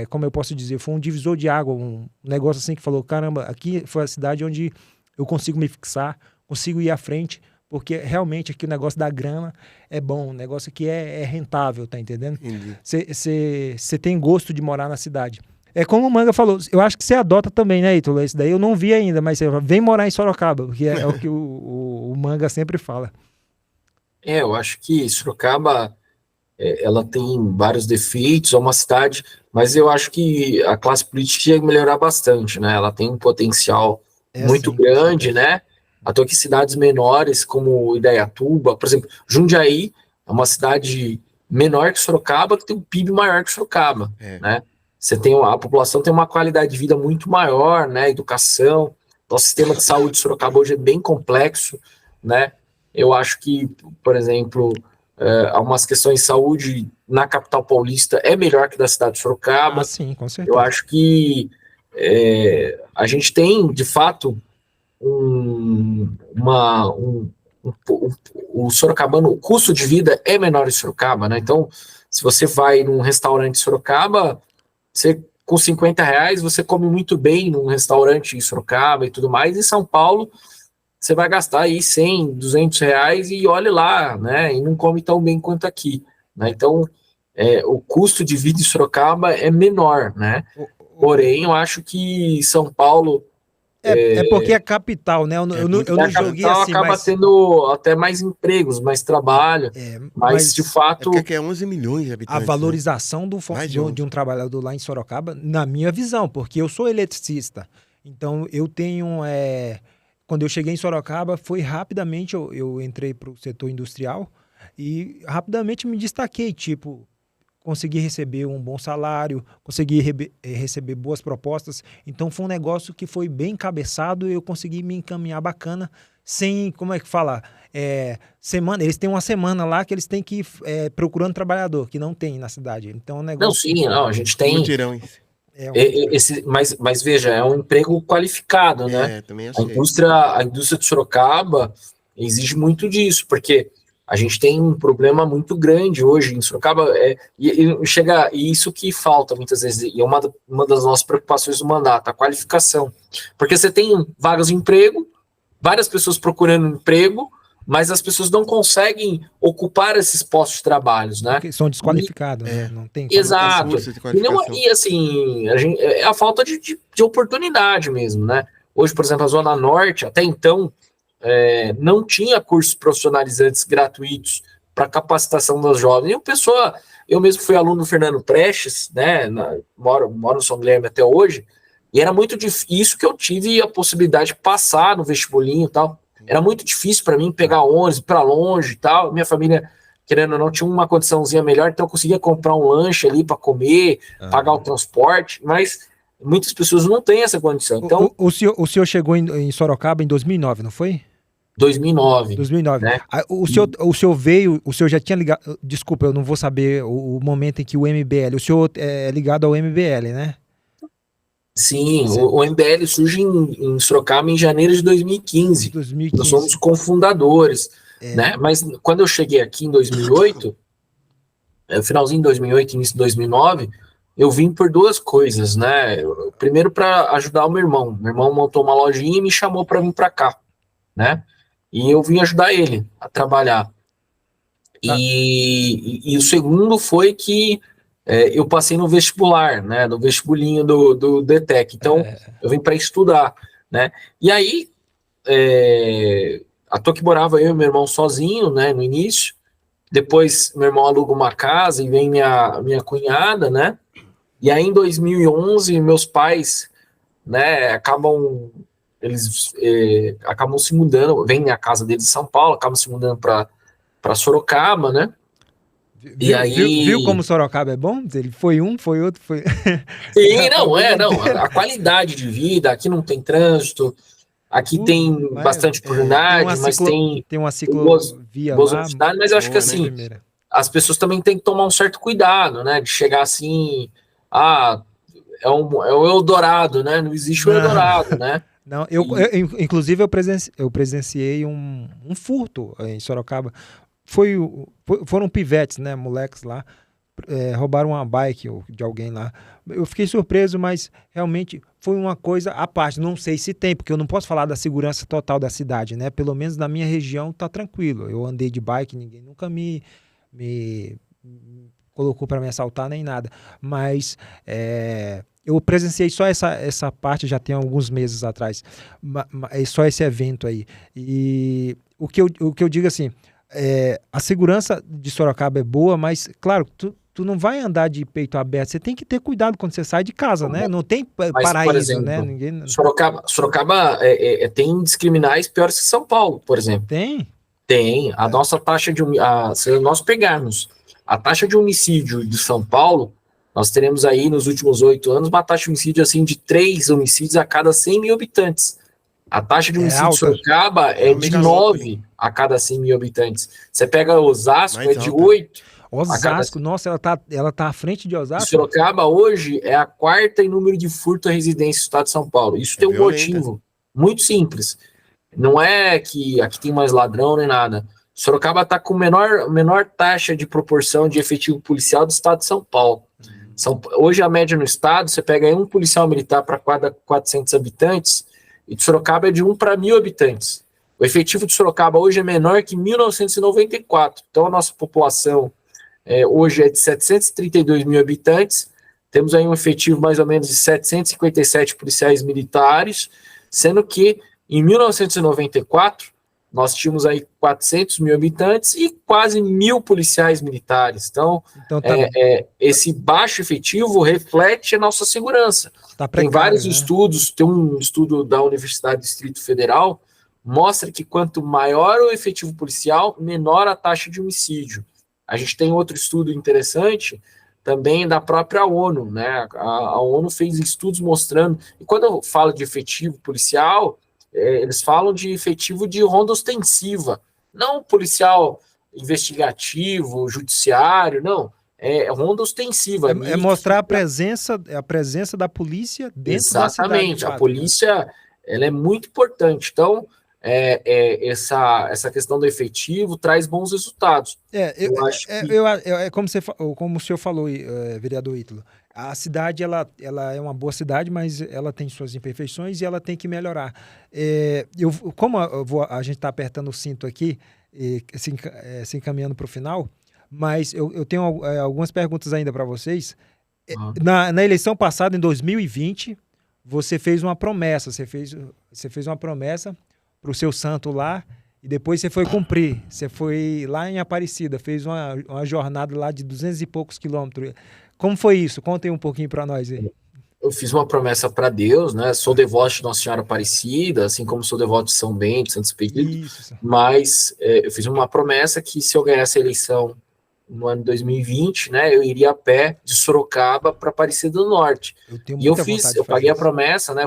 como eu posso dizer, foi um divisor de água, um negócio assim que falou, caramba, aqui foi a cidade onde eu consigo me fixar, consigo ir à frente, porque realmente aqui o negócio da grana é bom, o negócio aqui é rentável, tá entendendo? Você tem gosto de morar na cidade. É como o Manga falou, eu acho que você adota também, né, Ítalo? Esse daí eu não vi ainda, mas você vem morar em Sorocaba, porque é o que o Manga sempre fala. Eu acho que Sorocaba... ela tem vários defeitos, é uma cidade, mas eu acho que a classe política ia melhorar bastante, né? Ela tem um potencial muito grande, né? Até que cidades menores, como Indaiatuba, por exemplo, Jundiaí é uma cidade menor que Sorocaba, que tem um PIB maior que Sorocaba, né? A população tem uma qualidade de vida muito maior, né? Educação, o sistema de saúde de Sorocaba hoje é bem complexo, né? Eu acho que, por exemplo... algumas questões de saúde na capital paulista é melhor que da cidade de Sorocaba. Sim, com certeza. Eu acho que a gente tem, de fato, o sorocabano, o custo de vida é menor em Sorocaba, né? Então, se você vai num restaurante em Sorocaba, com R$50, você come muito bem num restaurante em Sorocaba e tudo mais. Em São Paulo, você vai gastar aí 100, R$200 e olhe lá, né? E não come tão bem quanto aqui, né? Então, o custo de vida em Sorocaba é menor, né? Porém, eu acho que São Paulo... porque é capital, né? Eu não joguei assim, acaba tendo até mais empregos, mais trabalho, mas de fato... porque é 11 milhões de habitantes. A valorização de um trabalhador lá em Sorocaba, na minha visão, porque eu sou eletricista, então eu tenho... Quando eu cheguei em Sorocaba, foi rapidamente, eu entrei para o setor industrial e rapidamente me destaquei, tipo, consegui receber um bom salário, consegui receber boas propostas, então foi um negócio que foi bem encabeçado e eu consegui me encaminhar bacana, sem, como é que fala, eles têm uma semana lá que eles têm que ir procurando trabalhador, que não tem na cidade, então é um negócio... a gente tem... Mutirões. Mas veja, é um emprego qualificado, né? Também a indústria de Sorocaba exige muito disso, porque a gente tem um problema muito grande hoje em Sorocaba, e isso que falta muitas vezes, e é uma das nossas preocupações do mandato, a qualificação. Porque você tem vagas de emprego, várias pessoas procurando emprego, mas as pessoas não conseguem ocupar esses postos de trabalho, né? Porque são desqualificados, né? Não tem Exato. E assim, é a falta de oportunidade mesmo, né? Hoje, por exemplo, a Zona Norte, até então, não tinha cursos profissionalizantes gratuitos para capacitação das jovens. Eu mesmo fui aluno do Fernando Prestes, né? Moro no São Guilherme até hoje, e era muito difícil. Isso que eu tive a possibilidade de passar no vestibulinho e tal. Era muito difícil para mim pegar ônibus para longe e tal. Minha família, querendo ou não, tinha uma condiçãozinha melhor, então eu conseguia comprar um lanche ali para comer, pagar o transporte, mas muitas pessoas não têm essa condição. Então, o senhor chegou em Sorocaba em 2009, não foi? 2009, 2009. né? O senhor veio, o senhor já tinha ligado, desculpa, eu não vou saber o momento em que o MBL, o senhor é ligado ao MBL, né? Sim, o MBL surge em Sorocaba em janeiro de 2015. 2015. Nós somos cofundadores, né? Mas quando eu cheguei aqui em 2008, finalzinho de 2008, início de 2009, eu vim por duas coisas, né? Primeiro, para ajudar o meu irmão. Meu irmão montou uma lojinha e me chamou para vir para cá, né? E eu vim ajudar ele a trabalhar. E o segundo foi que eu passei no vestibular, né? No vestibulinho do DTEC. Então, eu vim para estudar, né? E aí, a toa que morava eu e meu irmão sozinho, né? No início. Depois, meu irmão aluga uma casa e vem minha cunhada, né? E aí, em 2011, meus pais, né? Acabam se mudando, vem a casa deles em São Paulo, acabam se mudando para Sorocaba, né? Viu como Sorocaba é bom? Ele foi outro, foi. Sim, não. A qualidade de vida, aqui não tem trânsito, aqui tem bastante oportunidade, mas tem uma ciclovia boas lá. oportunidades, mas eu acho que assim, as pessoas também têm que tomar um certo cuidado, né? De chegar assim, é o Eldorado, né? Não existe o Eldorado, né? Não, inclusive eu presenciei um furto em Sorocaba. Foram pivetes, né, moleques lá, roubaram uma bike de alguém lá. Eu fiquei surpreso, mas realmente foi uma coisa à parte. Não sei se tem, porque eu não posso falar da segurança total da cidade, né? Pelo menos na minha região tá tranquilo. Eu andei de bike, ninguém nunca me colocou para me assaltar nem nada. Mas eu presenciei só essa parte já tem alguns meses atrás. Só esse evento aí. E o que eu digo assim, a segurança de Sorocaba é boa, mas, claro, tu não vai andar de peito aberto, você tem que ter cuidado quando você sai de casa, né? Não tem paraíso, por exemplo, né? Sorocaba tem índices criminais piores que São Paulo, por exemplo. Tem? Tem. A nossa taxa se nós pegarmos a taxa de homicídio de São Paulo, nós teremos aí, nos últimos 8 anos, uma taxa de homicídio assim, de 3 homicídios a cada 100 mil habitantes. A taxa de homicídio de Sorocaba é de 9 a cada 100 mil habitantes. Você pega Osasco, é de 8. Osasco, nossa, ela tá à frente de Osasco. Sorocaba hoje é a 4ª em número de furto à residência do estado de São Paulo. Isso tem um motivo muito simples. Não é que aqui tem mais ladrão nem nada. Sorocaba está com menor taxa de proporção de efetivo policial do estado de São Paulo. Hoje a média no estado, você pega aí um policial militar para cada 400 habitantes, e de Sorocaba é de 1 para 1.000 habitantes. O efetivo de Sorocaba hoje é menor que 1994. Então a nossa população hoje é de 732 mil habitantes, temos aí um efetivo mais ou menos de 757 policiais militares, sendo que em 1994 nós tínhamos aí 400 mil habitantes e quase 1.000 policiais militares. Então esse baixo efetivo reflete a nossa segurança. Tem vários estudos, tem um estudo da Universidade do Distrito Federal, mostra que quanto maior o efetivo policial, menor a taxa de homicídio. A gente tem outro estudo interessante, também da própria ONU, né? A ONU fez estudos mostrando, e quando eu falo de efetivo policial, eles falam de efetivo de ronda ostensiva, não policial investigativo, judiciário, não. É ronda ostensiva. É mostrar a presença da polícia dentro da cidade. Exatamente, a polícia ela é muito importante. Então, essa questão do efetivo traz bons resultados. Como o senhor falou, vereador Ítalo, a cidade ela é uma boa cidade, mas ela tem suas imperfeições e ela tem que melhorar. A gente está apertando o cinto aqui, se encaminhando para o final, mas eu tenho algumas perguntas ainda para vocês. Na eleição passada, em 2020, você fez uma promessa, você fez uma promessa para o seu santo lá, e depois você foi cumprir. Você foi lá em Aparecida, fez uma jornada lá de 200 e poucos quilômetros. Como foi isso? Conta aí um pouquinho para nós aí. Eu fiz uma promessa para Deus, né? Sou devoto de Nossa Senhora Aparecida, assim como sou devoto de São Bento, Santo Expedito. Mas eu fiz uma promessa que se eu ganhasse a eleição no ano 2020, né, eu iria a pé de Sorocaba para Aparecida do Norte. Eu paguei a promessa, né?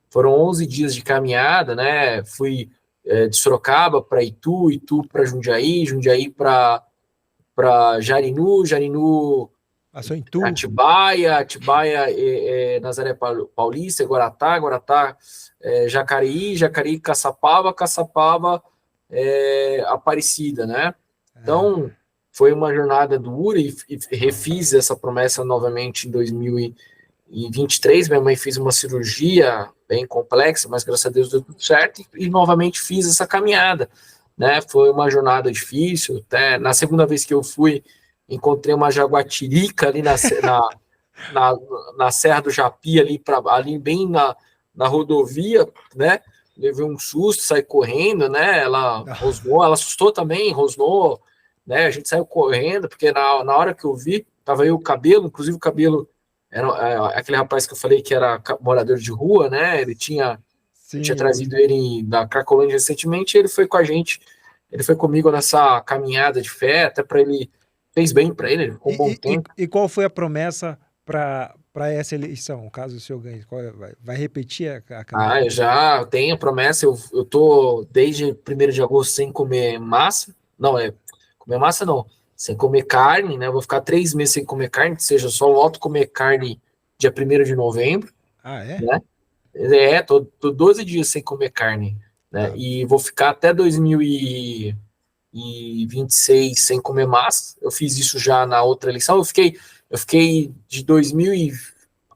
Foram 11 dias de caminhada, né? Fui de Sorocaba para Itu, Itu para Jundiaí, Jundiaí para Jarinu, Jarinu Passou em Tu. Atibaia, Atibaia Nazaré Paulista, Guaratá, Guaratá Jacareí, Jacareí Caçapava, Caçapava Aparecida, né? Então, foi uma jornada dura e refiz essa promessa novamente em 2023. Minha mãe fez uma cirurgia bem complexa, mas graças a Deus deu tudo certo e novamente fiz essa caminhada, né? Foi uma jornada difícil. Até na segunda vez que eu fui, encontrei uma jaguatirica ali na Serra do Japi, ali bem na rodovia, né? Levei um susto, saí correndo, né? Ela rosnou, ela assustou também, rosnou, né? A gente saiu correndo, porque na hora que eu vi, tava aí o Cabelo, inclusive o Cabelo era aquele rapaz que eu falei que era morador de rua, né? Eu tinha trazido ele da Cracolândia recentemente, ele foi com a gente, ele foi comigo nessa caminhada de fé, até para ele, fez bem para ele ficou um bom tempo. E qual foi a promessa para essa eleição, caso o senhor ganhe? Vai repetir a caminhada? Eu já tenho a promessa, eu tô desde 1º de agosto sem comer massa, comer massa não, sem comer carne, né? Eu vou ficar 3 meses sem comer carne, que seja, só volto a comer carne dia 1º de novembro. É? Né? Tô 12 dias sem comer carne, né? E vou ficar até 2026 sem comer massa. Eu fiz isso já na outra eleição. Eu fiquei de 2000 e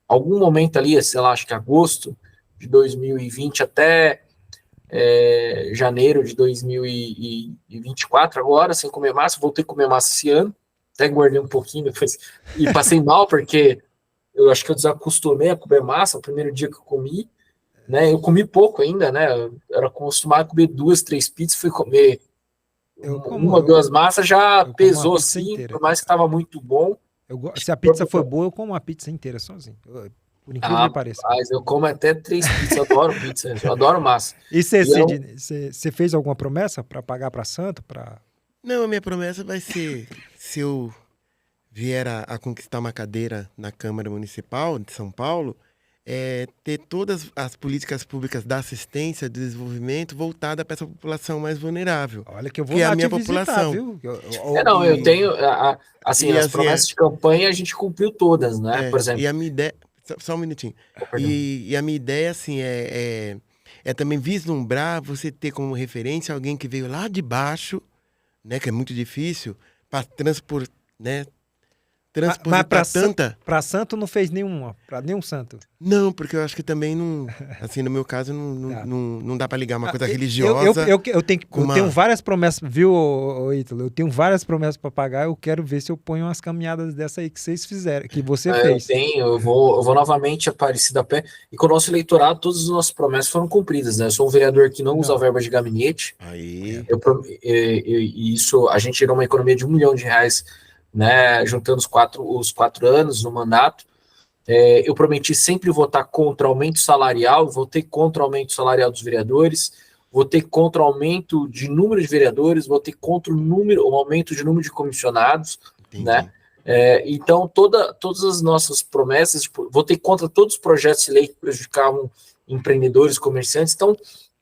algum momento ali, sei lá, acho que agosto de 2020 até janeiro de 2024 agora, sem comer massa. Voltei a comer massa esse ano, até guardei um pouquinho depois e passei mal porque eu acho que eu desacostumei a comer massa o primeiro dia que eu comi, né? Eu comi pouco ainda, né? Eu era acostumado a comer 2, 3 pizzas, fui comer uma, 2 massas, já pesou assim, inteira, por mais que estava muito bom. Se a pizza for boa, eu como uma pizza inteira sozinho. Por incrível que pareça. Mas eu como até 3 pizzas, eu adoro pizza, eu adoro massa. E você fez alguma promessa para pagar para santo? Não, a minha promessa vai ser, se eu vier a conquistar uma cadeira na Câmara Municipal de São Paulo, ter todas as políticas públicas da assistência, do desenvolvimento voltada para essa população mais vulnerável. Olha que eu vou lá a minha te população. Viu? Eu tenho, assim, as promessas de campanha a gente cumpriu todas, né? Por exemplo. E a minha ideia, só um minutinho. E a minha ideia, assim, é também vislumbrar você ter como referência alguém que veio lá de baixo, né, que é muito difícil, para transportar, né? Mas para santo não fez nenhuma, para nenhum santo. Não, porque eu acho que também não, assim, no meu caso, não dá para ligar uma coisa religiosa. Eu tenho várias promessas, viu, Ítalo? Eu tenho várias promessas para pagar, eu quero ver se eu ponho umas caminhadas dessa aí que vocês fizeram, que você fez. Eu vou novamente Aparecida a pé, e com o nosso eleitorado, todas as nossas promessas foram cumpridas, né? Eu sou um vereador que não usa verba de gabinete. Aí. E isso, a gente gerou uma economia de R$1 milhão, né, juntando os 4 anos no mandato. Eu prometi sempre votar contra aumento salarial, votei contra o aumento salarial dos vereadores, votei contra o aumento de número de vereadores, votei contra o aumento de número de comissionados. Entendi. Né? Então, todas as nossas promessas, votei contra todos os projetos de lei que prejudicavam empreendedores, comerciantes. Então,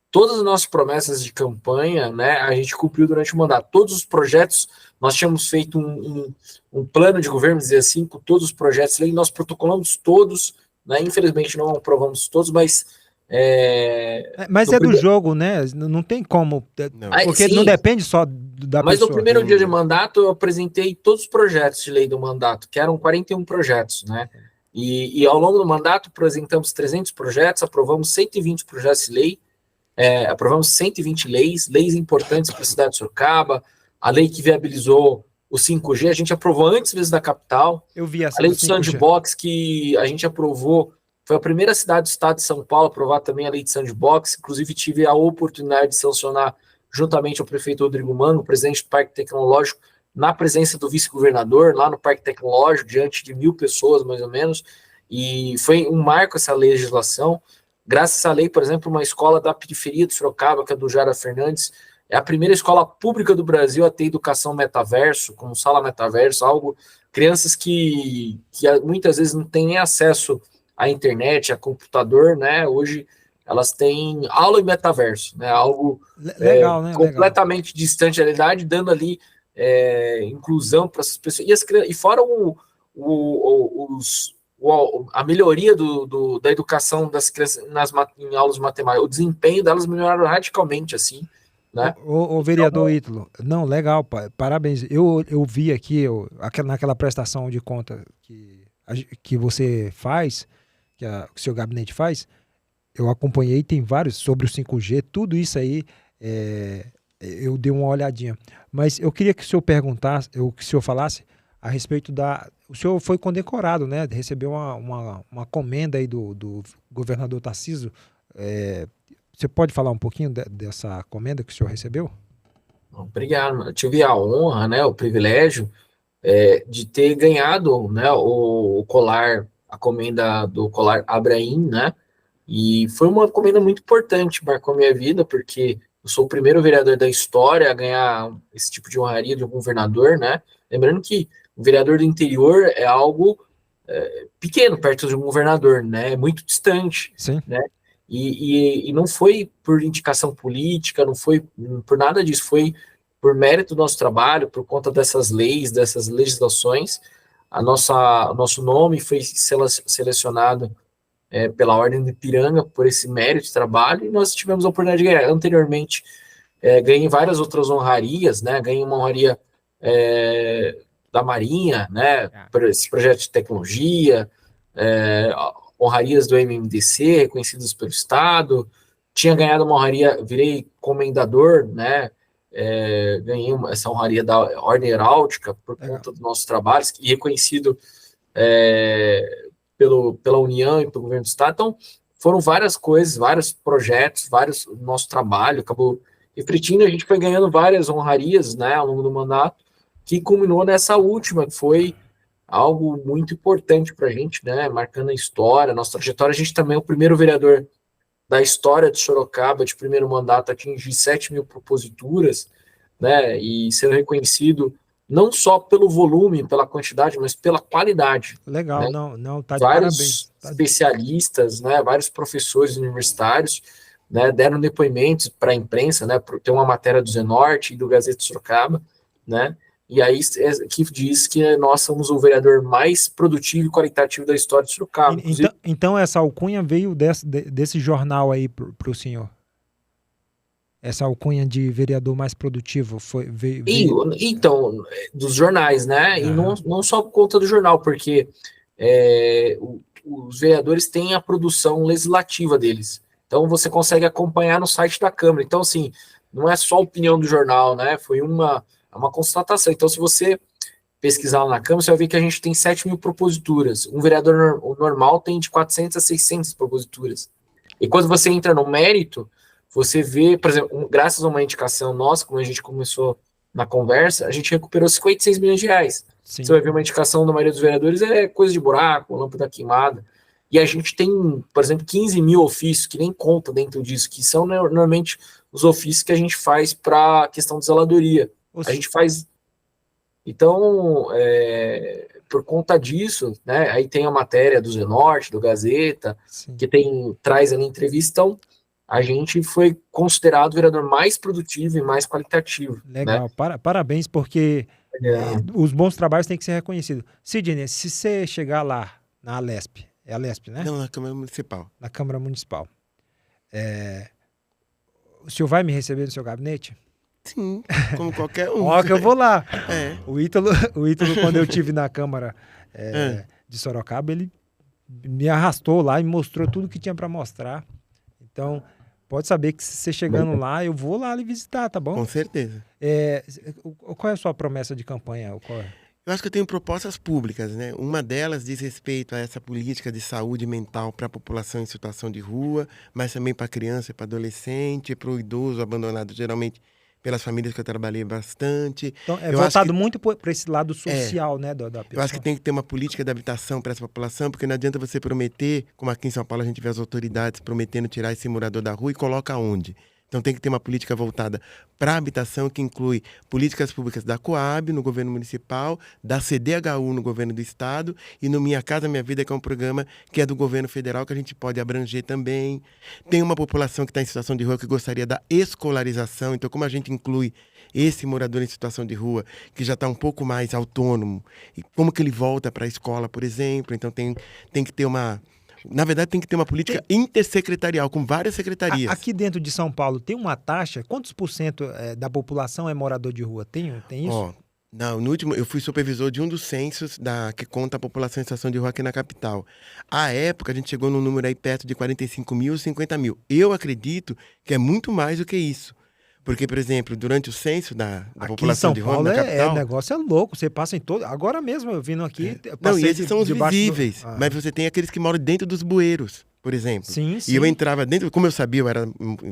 todas as nossas promessas de campanha, né, a gente cumpriu durante o mandato. Todos os projetos, nós tínhamos feito um plano de governo, dizer assim, com todos os projetos de lei, nós protocolamos todos, né, infelizmente não aprovamos todos, mas... Mas do jogo, né? Não tem como, porque não depende só da pessoa. Mas no primeiro dia de mandato, eu apresentei todos os projetos de lei do mandato, que eram 41 projetos, né? E ao longo do mandato, apresentamos 300 projetos, aprovamos 120 projetos de lei, aprovamos 120 leis importantes para a cidade de Sorocaba, a lei que viabilizou o 5G, a gente aprovou antes mesmo da capital. Eu vi essa a lei do sandbox, que a gente aprovou, foi a primeira cidade do estado de São Paulo a aprovar também a lei de sandbox, inclusive tive a oportunidade de sancionar juntamente ao prefeito Rodrigo Mango, presidente do Parque Tecnológico, na presença do vice-governador, lá no Parque Tecnológico, diante de 1.000 pessoas, mais ou menos, e foi um marco essa legislação. Graças a essa lei, por exemplo, uma escola da periferia de Sorocaba, que é do Jara Fernandes, é a primeira escola pública do Brasil a ter educação metaverso, com sala metaverso, crianças que muitas vezes não têm nem acesso à internet, a computador, né? Hoje elas têm aula e metaverso, né? Algo Legal, né? completamente distante da realidade, dando ali inclusão para essas pessoas. E fora a melhoria da educação das crianças em aulas de matemática, o desempenho delas melhoraram radicalmente, assim, né? O vereador Ítalo, não, legal, parabéns. Eu vi aqui, naquela prestação de conta que você faz, que o seu gabinete faz, eu acompanhei, tem vários sobre o 5G, tudo isso aí, eu dei uma olhadinha. Mas eu queria que o senhor perguntasse, que o senhor falasse a respeito o senhor foi condecorado, né? Recebeu uma comenda aí do governador Tarcísio. Você pode falar um pouquinho dessa comenda que o senhor recebeu? Obrigado. Eu tive a honra, né, o privilégio de ter ganhado, né, o colar, a comenda do colar Abraim, né? E foi uma comenda muito importante, marcou minha vida, porque eu sou o primeiro vereador da história a ganhar esse tipo de honraria de um governador, né? Lembrando que o vereador do interior é algo pequeno perto de um governador, né? É muito distante, Sim. né? E não foi por indicação política, não foi por nada disso, foi por mérito do nosso trabalho, por conta dessas leis, dessas legislações. O nosso nome foi selecionado pela Ordem do Ipiranga por esse mérito de trabalho, e nós tivemos a oportunidade de ganhar. Anteriormente, ganhei várias outras honrarias, né? Ganhei uma honraria da Marinha, né? Por esse projeto de tecnologia, honrarias do MMDC, reconhecidas pelo Estado. Tinha ganhado uma honraria, virei comendador, né? Ganhei essa honraria da Ordem Heráldica por conta dos nossos trabalhos, e reconhecido pela União e pelo governo do Estado. Então, foram várias coisas, vários projetos, nosso trabalho acabou refletindo. A gente foi ganhando várias honrarias, né, ao longo do mandato, que culminou nessa última, que foi algo muito importante para a gente, né, marcando a história, a nossa trajetória. A gente também é o primeiro vereador da história de Sorocaba, de primeiro mandato, a atingir 7.000 proposituras, né, e sendo reconhecido não só pelo volume, pela quantidade, mas pela qualidade. Legal, né? não, tá de vários parabéns. especialistas, né, vários professores universitários, né, deram depoimentos para a imprensa, né, tem uma matéria do Zenorte e do Gazeta de Sorocaba, né, e aí que diz que nós somos o vereador mais produtivo e qualitativo da história de Sorocaba. Então essa alcunha veio desse jornal aí para o senhor? Essa alcunha de vereador mais produtivo veio... Então, dos jornais, né? E não só por conta do jornal, porque os vereadores têm a produção legislativa deles. Então, você consegue acompanhar no site da Câmara. Então, assim, não é só a opinião do jornal, né? Foi uma constatação. Então, se você pesquisar lá na Câmara, você vai ver que a gente tem 7.000 proposituras. Um vereador normal tem de 400 a 600 proposituras. E quando você entra no mérito, você vê, por exemplo, graças a uma indicação nossa, como a gente começou na conversa, a gente recuperou 56 milhões de reais. Sim. Você vai ver uma indicação da maioria dos vereadores, coisa de buraco, lâmpada queimada. E a gente tem, por exemplo, 15 mil ofícios, que nem conta dentro disso, que são normalmente os ofícios que a gente faz para a questão de zeladoria. A gente faz... Então, por conta disso, né, aí tem a matéria do Zenorte, do Gazeta, Sim. que traz ali entrevista. Então, a gente foi considerado o vereador mais produtivo e mais qualitativo. Legal, né? Parabéns, porque os bons trabalhos têm que ser reconhecidos. Sidney, se você chegar lá na Alesp, é a Alesp, né? Não, na Câmara Municipal. Na Câmara Municipal. O senhor vai me receber no seu gabinete? Sim, como qualquer um. Ó, que eu vou lá. É. O Ítalo, quando eu estive na Câmara de Sorocaba, ele me arrastou lá e mostrou tudo que tinha para mostrar. Então, pode saber que se você chegando lá, eu vou lá lhe visitar, tá bom? Com certeza. Qual é a sua promessa de campanha? Eu acho que eu tenho propostas públicas, né? Uma delas diz respeito a essa política de saúde mental para a população em situação de rua, mas também para criança, para adolescente, para o idoso abandonado, geralmente pelas famílias que eu trabalhei bastante. Então, voltado muito para esse lado social, né, da pessoa. Eu acho que tem que ter uma política de habitação para essa população, porque não adianta você prometer, como aqui em São Paulo a gente vê as autoridades prometendo tirar esse morador da rua e coloca onde? Então tem que ter uma política voltada para a habitação, que inclui políticas públicas da Coab, no governo municipal, da CDHU, no governo do estado, e no Minha Casa Minha Vida, que é um programa que é do governo federal, que a gente pode abranger também. Tem uma população que está em situação de rua que gostaria da escolarização, então como a gente inclui esse morador em situação de rua, que já está um pouco mais autônomo, e como que ele volta para a escola, por exemplo. Então tem que ter uma... Na verdade, tem que ter uma política intersecretarial, com várias secretarias. Aqui dentro de São Paulo tem uma taxa? Quantos por cento da população é morador de rua? Tem isso? Ó, não, no último, eu fui supervisor de um dos censos que conta a população em situação de rua aqui na capital. À época, a gente chegou num número aí perto de 45 mil, 50 mil. Eu acredito que é muito mais do que isso. Porque, por exemplo, durante o censo da Aqui em população São de rua Paulo na capital... o negócio é louco. Você passa em todo... Agora mesmo, eu vindo aqui... eu Não, e passei esses são os debaixo visíveis. Mas você tem aqueles que moram dentro dos bueiros, por exemplo. Sim, sim. E eu entrava dentro, como eu sabia, eu era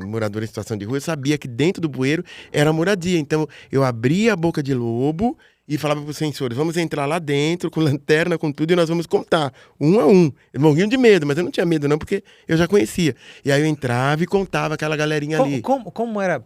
morador em situação de rua, eu sabia que dentro do bueiro era moradia. Então, eu abria a boca de lobo e falava para os sensores, vamos entrar lá dentro, com lanterna, com tudo, e nós vamos contar, um a um. Eles morriam de medo, mas eu não tinha medo não, porque eu já conhecia. E aí eu entrava e contava aquela galerinha ali. Como era...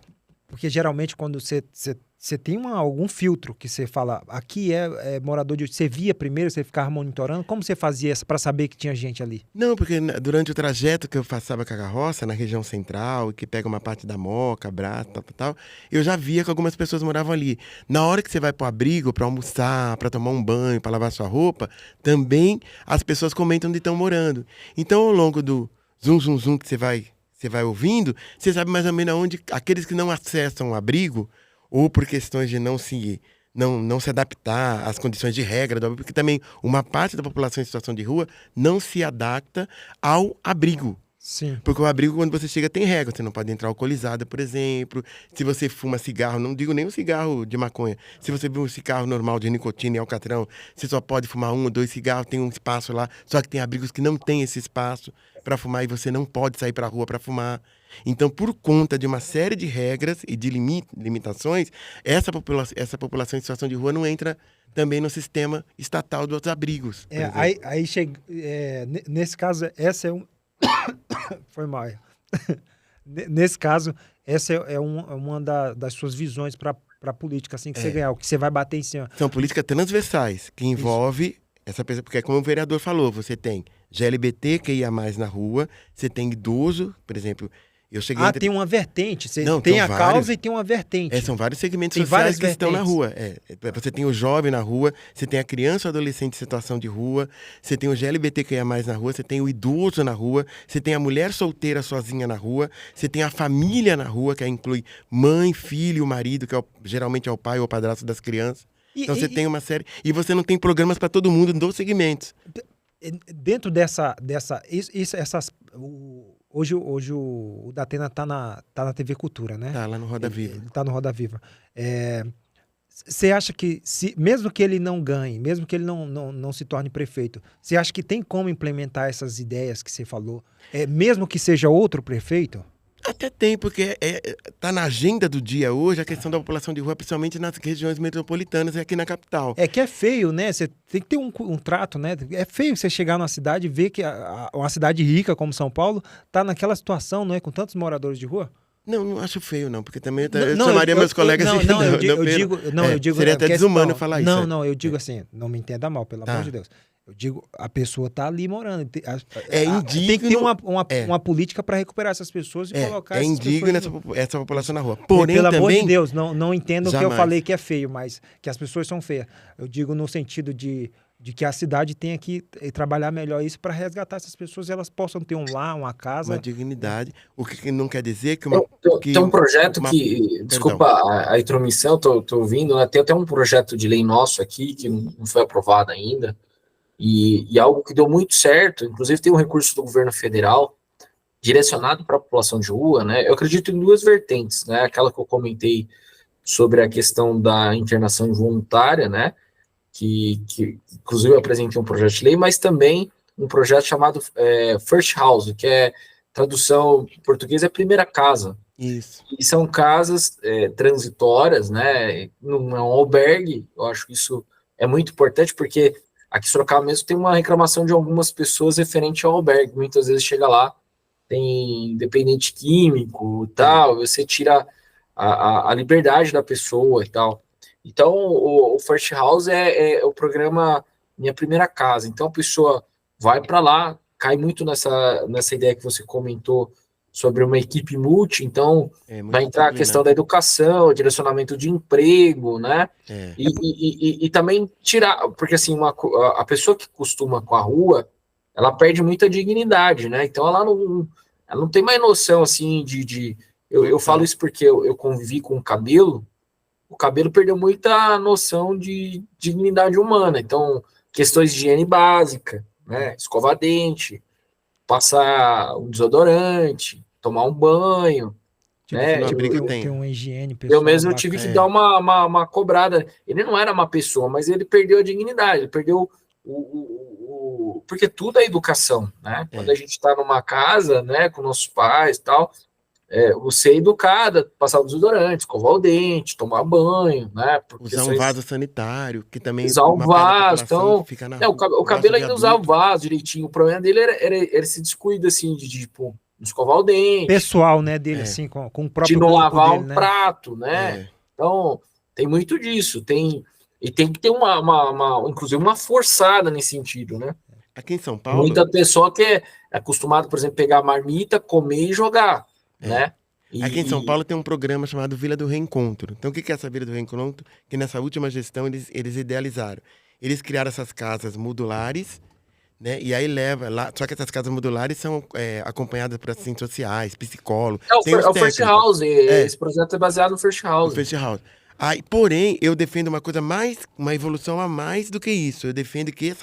Porque geralmente quando você tem algum filtro que você fala, aqui é morador de... Você via primeiro, você ficava monitorando, como você fazia isso para saber que tinha gente ali? Não, porque durante o trajeto que eu passava com a carroça, na região central, que pega uma parte da Moca, Braço, tal, eu já via que algumas pessoas moravam ali. Na hora que você vai pro abrigo, para almoçar, para tomar um banho, para lavar sua roupa, também as pessoas comentam onde estão morando. Então, ao longo do zum, zum, zum que você vai ouvindo, você sabe mais ou menos onde aqueles que não acessam o abrigo, ou por questões de não se adaptar às condições de regra do abrigo, porque também uma parte da população em situação de rua não se adapta ao abrigo. Sim. Porque o abrigo, quando você chega, tem regra. Você não pode entrar alcoolizado, por exemplo. Se você fuma cigarro, não digo nem o cigarro de maconha. Se você fuma um cigarro normal de nicotina e alcatrão, você só pode fumar 1 ou 2 cigarros, tem um espaço lá. Só que tem abrigos que não tem esse espaço para fumar e você não pode sair para a rua para fumar. Então, por conta de uma série de regras e de limitações, essa população em situação de rua não entra também no sistema estatal dos abrigos. Nesse caso, essa é um... Foi mal. Nesse caso, essa é uma das suas visões para a política, assim, que você ganhar, o que você vai bater em cima. São políticas transversais, que envolve essa pessoa, porque como o vereador falou, você tem GLBT que ia mais na rua, você tem idoso, por exemplo, eu cheguei... tem uma vertente, você Não, tem a vários... causa e tem uma vertente. São vários segmentos tem sociais que vertentes. Estão na rua. Você tem o jovem na rua, você tem a criança ou adolescente em situação de rua, você tem o GLBT que ia mais na rua, você tem o idoso na rua, você tem a mulher solteira sozinha na rua, você tem a família na rua, que inclui mãe, filho, marido, que geralmente é o pai ou o padrasto das crianças. Então você tem uma série... E você não tem programas para todo mundo dos segmentos. Dentro Hoje o Datena tá na TV Cultura, né? Tá lá no Roda Viva. Ele tá no Roda Viva. Você acha que, mesmo que ele não ganhe, mesmo que ele não se torne prefeito, você acha que tem como implementar essas ideias que você falou, mesmo que seja outro prefeito? Até tem, porque tá na agenda do dia hoje a questão da população de rua, principalmente nas regiões metropolitanas e aqui na capital. Que é feio, né? Você tem que ter um trato, né? É feio você chegar numa cidade e ver que uma cidade rica como São Paulo tá naquela situação, não é? Com tantos moradores de rua. Não acho feio, não, porque também eu chamaria meus colegas de... Eu digo... Seria até desumano falar isso. Eu digo assim, não me entenda mal, pelo amor de Deus. Eu digo, a pessoa tá ali morando. Tem que ter uma política para recuperar essas pessoas e colocar essas indigno pessoas... essa população na rua. Porém, pelo também, amor de Deus, não entendo jamais. que eu falei que é feio, mas que as pessoas são feias. Eu digo no sentido de que a cidade tenha que trabalhar melhor isso para resgatar essas pessoas e elas possam ter um lar, uma casa. Uma dignidade. O que não quer dizer que... Tem um projeto que... Desculpa a intromissão, tô ouvindo, né? Tem até um projeto de lei nosso aqui que não foi aprovado ainda. E algo que deu muito certo, inclusive tem um recurso do governo federal direcionado para a população de rua, né? Eu acredito em 2 vertentes, né? Aquela que eu comentei sobre a questão da internação involuntária, né? Que inclusive eu apresentei um projeto de lei, mas também um projeto chamado First House, que tradução em português é primeira casa. Isso. E são casas transitórias, né? Não é um albergue. Eu acho que isso é muito importante, porque aqui em Sorocaba mesmo tem uma reclamação de algumas pessoas referente ao albergue. Muitas vezes chega lá tem dependente químico e tal, você tira a liberdade da pessoa e tal. Então, o First House é o programa Minha Primeira Casa. Então, a pessoa vai para lá, cai muito nessa ideia que você comentou sobre uma equipe multi, então vai entrar a questão da educação, direcionamento de emprego, né? E também tirar, porque assim, a pessoa que costuma com a rua, ela perde muita dignidade, né? Então ela não tem mais noção assim eu falo isso porque eu convivi com o cabelo perdeu muita noção de dignidade humana. Então, questões de higiene básica, né? Escovar dente, passar um desodorante, tomar um banho, né? Ter uma higiene pessoal Eu mesmo tive que dar uma cobrada. Ele não era uma pessoa, mas ele perdeu a dignidade, ele perdeu porque tudo é educação, né? Quando a gente está numa casa, né, com nossos pais e tal, você é educada, passar o desodorante, escovar o dente, tomar banho, né? Usar um vaso sanitário, que também usar o vaso, então fica o cabelo ainda usava o vaso direitinho. O problema dele era esse descuido assim de tipo escovar o dente, pessoal, né, dele assim com o próprio de não lavar dele, um né? prato, né? Então tem muito disso, tem que ter inclusive uma forçada nesse sentido, né? Aqui em São Paulo, muita pessoa que é acostumada, por exemplo, pegar a marmita, comer e jogar, né? Aqui em São Paulo tem um programa chamado Vila do Reencontro. Então, o que é essa Vila do Reencontro? Que nessa última gestão eles idealizaram. Eles criaram essas casas modulares, né? E aí leva lá. Só que essas casas modulares são acompanhadas por assistentes sociais, psicólogos. É o First House. Esse projeto é baseado no First House. O First House. Porém, eu defendo uma evolução a mais do que isso. Eu defendo que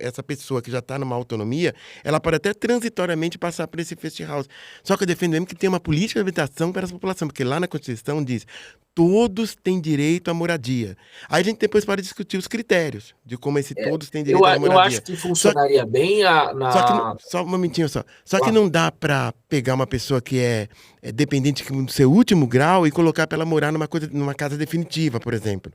essa pessoa que já está numa autonomia, ela pode até transitoriamente passar por esse First House. Só que eu defendo mesmo que tenha uma política de habitação para essa população, porque lá na Constituição diz todos têm direito à moradia. Aí a gente depois pode discutir os critérios de como todos têm direito à moradia. Eu acho que funcionaria bem só um momentinho só. Só que não dá para pegar uma pessoa que é dependente do seu último grau e colocar para ela morar numa casa definitiva, por exemplo.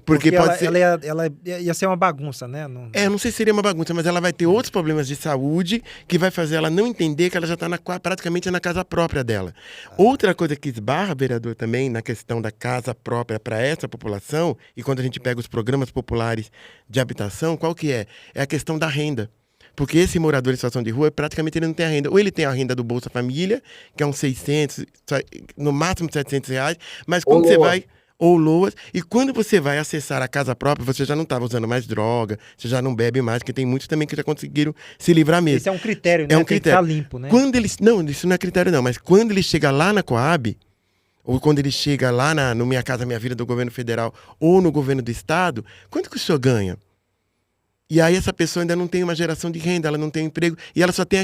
Porque pode ser... ela ia ser uma bagunça, né? Não sei se seria uma bagunça, mas ela vai ter outros problemas de saúde que vai fazer ela não entender que ela já está praticamente na casa própria dela. Outra coisa que esbarra, vereador, também na questão da casa própria para essa população, e quando a gente pega os programas populares de habitação, qual que é? É a questão da renda. Porque esse morador em situação de rua, praticamente ele não tem a renda. Ou ele tem a renda do Bolsa Família, que é uns 600, no máximo 700 reais, mas quando você vai... ou LOAS, e quando você vai acessar a casa própria, você já não estava usando mais droga, você já não bebe mais, porque tem muitos também que já conseguiram se livrar mesmo. Esse é um critério, né? É um critério. Tem que estar limpo, né? Não, isso não é critério não, mas quando ele chega lá na Coab, ou quando ele chega lá no Minha Casa Minha Vida do governo federal, ou no governo do estado, quanto que o senhor ganha? E aí essa pessoa ainda não tem uma geração de renda, ela não tem emprego, e ela só tem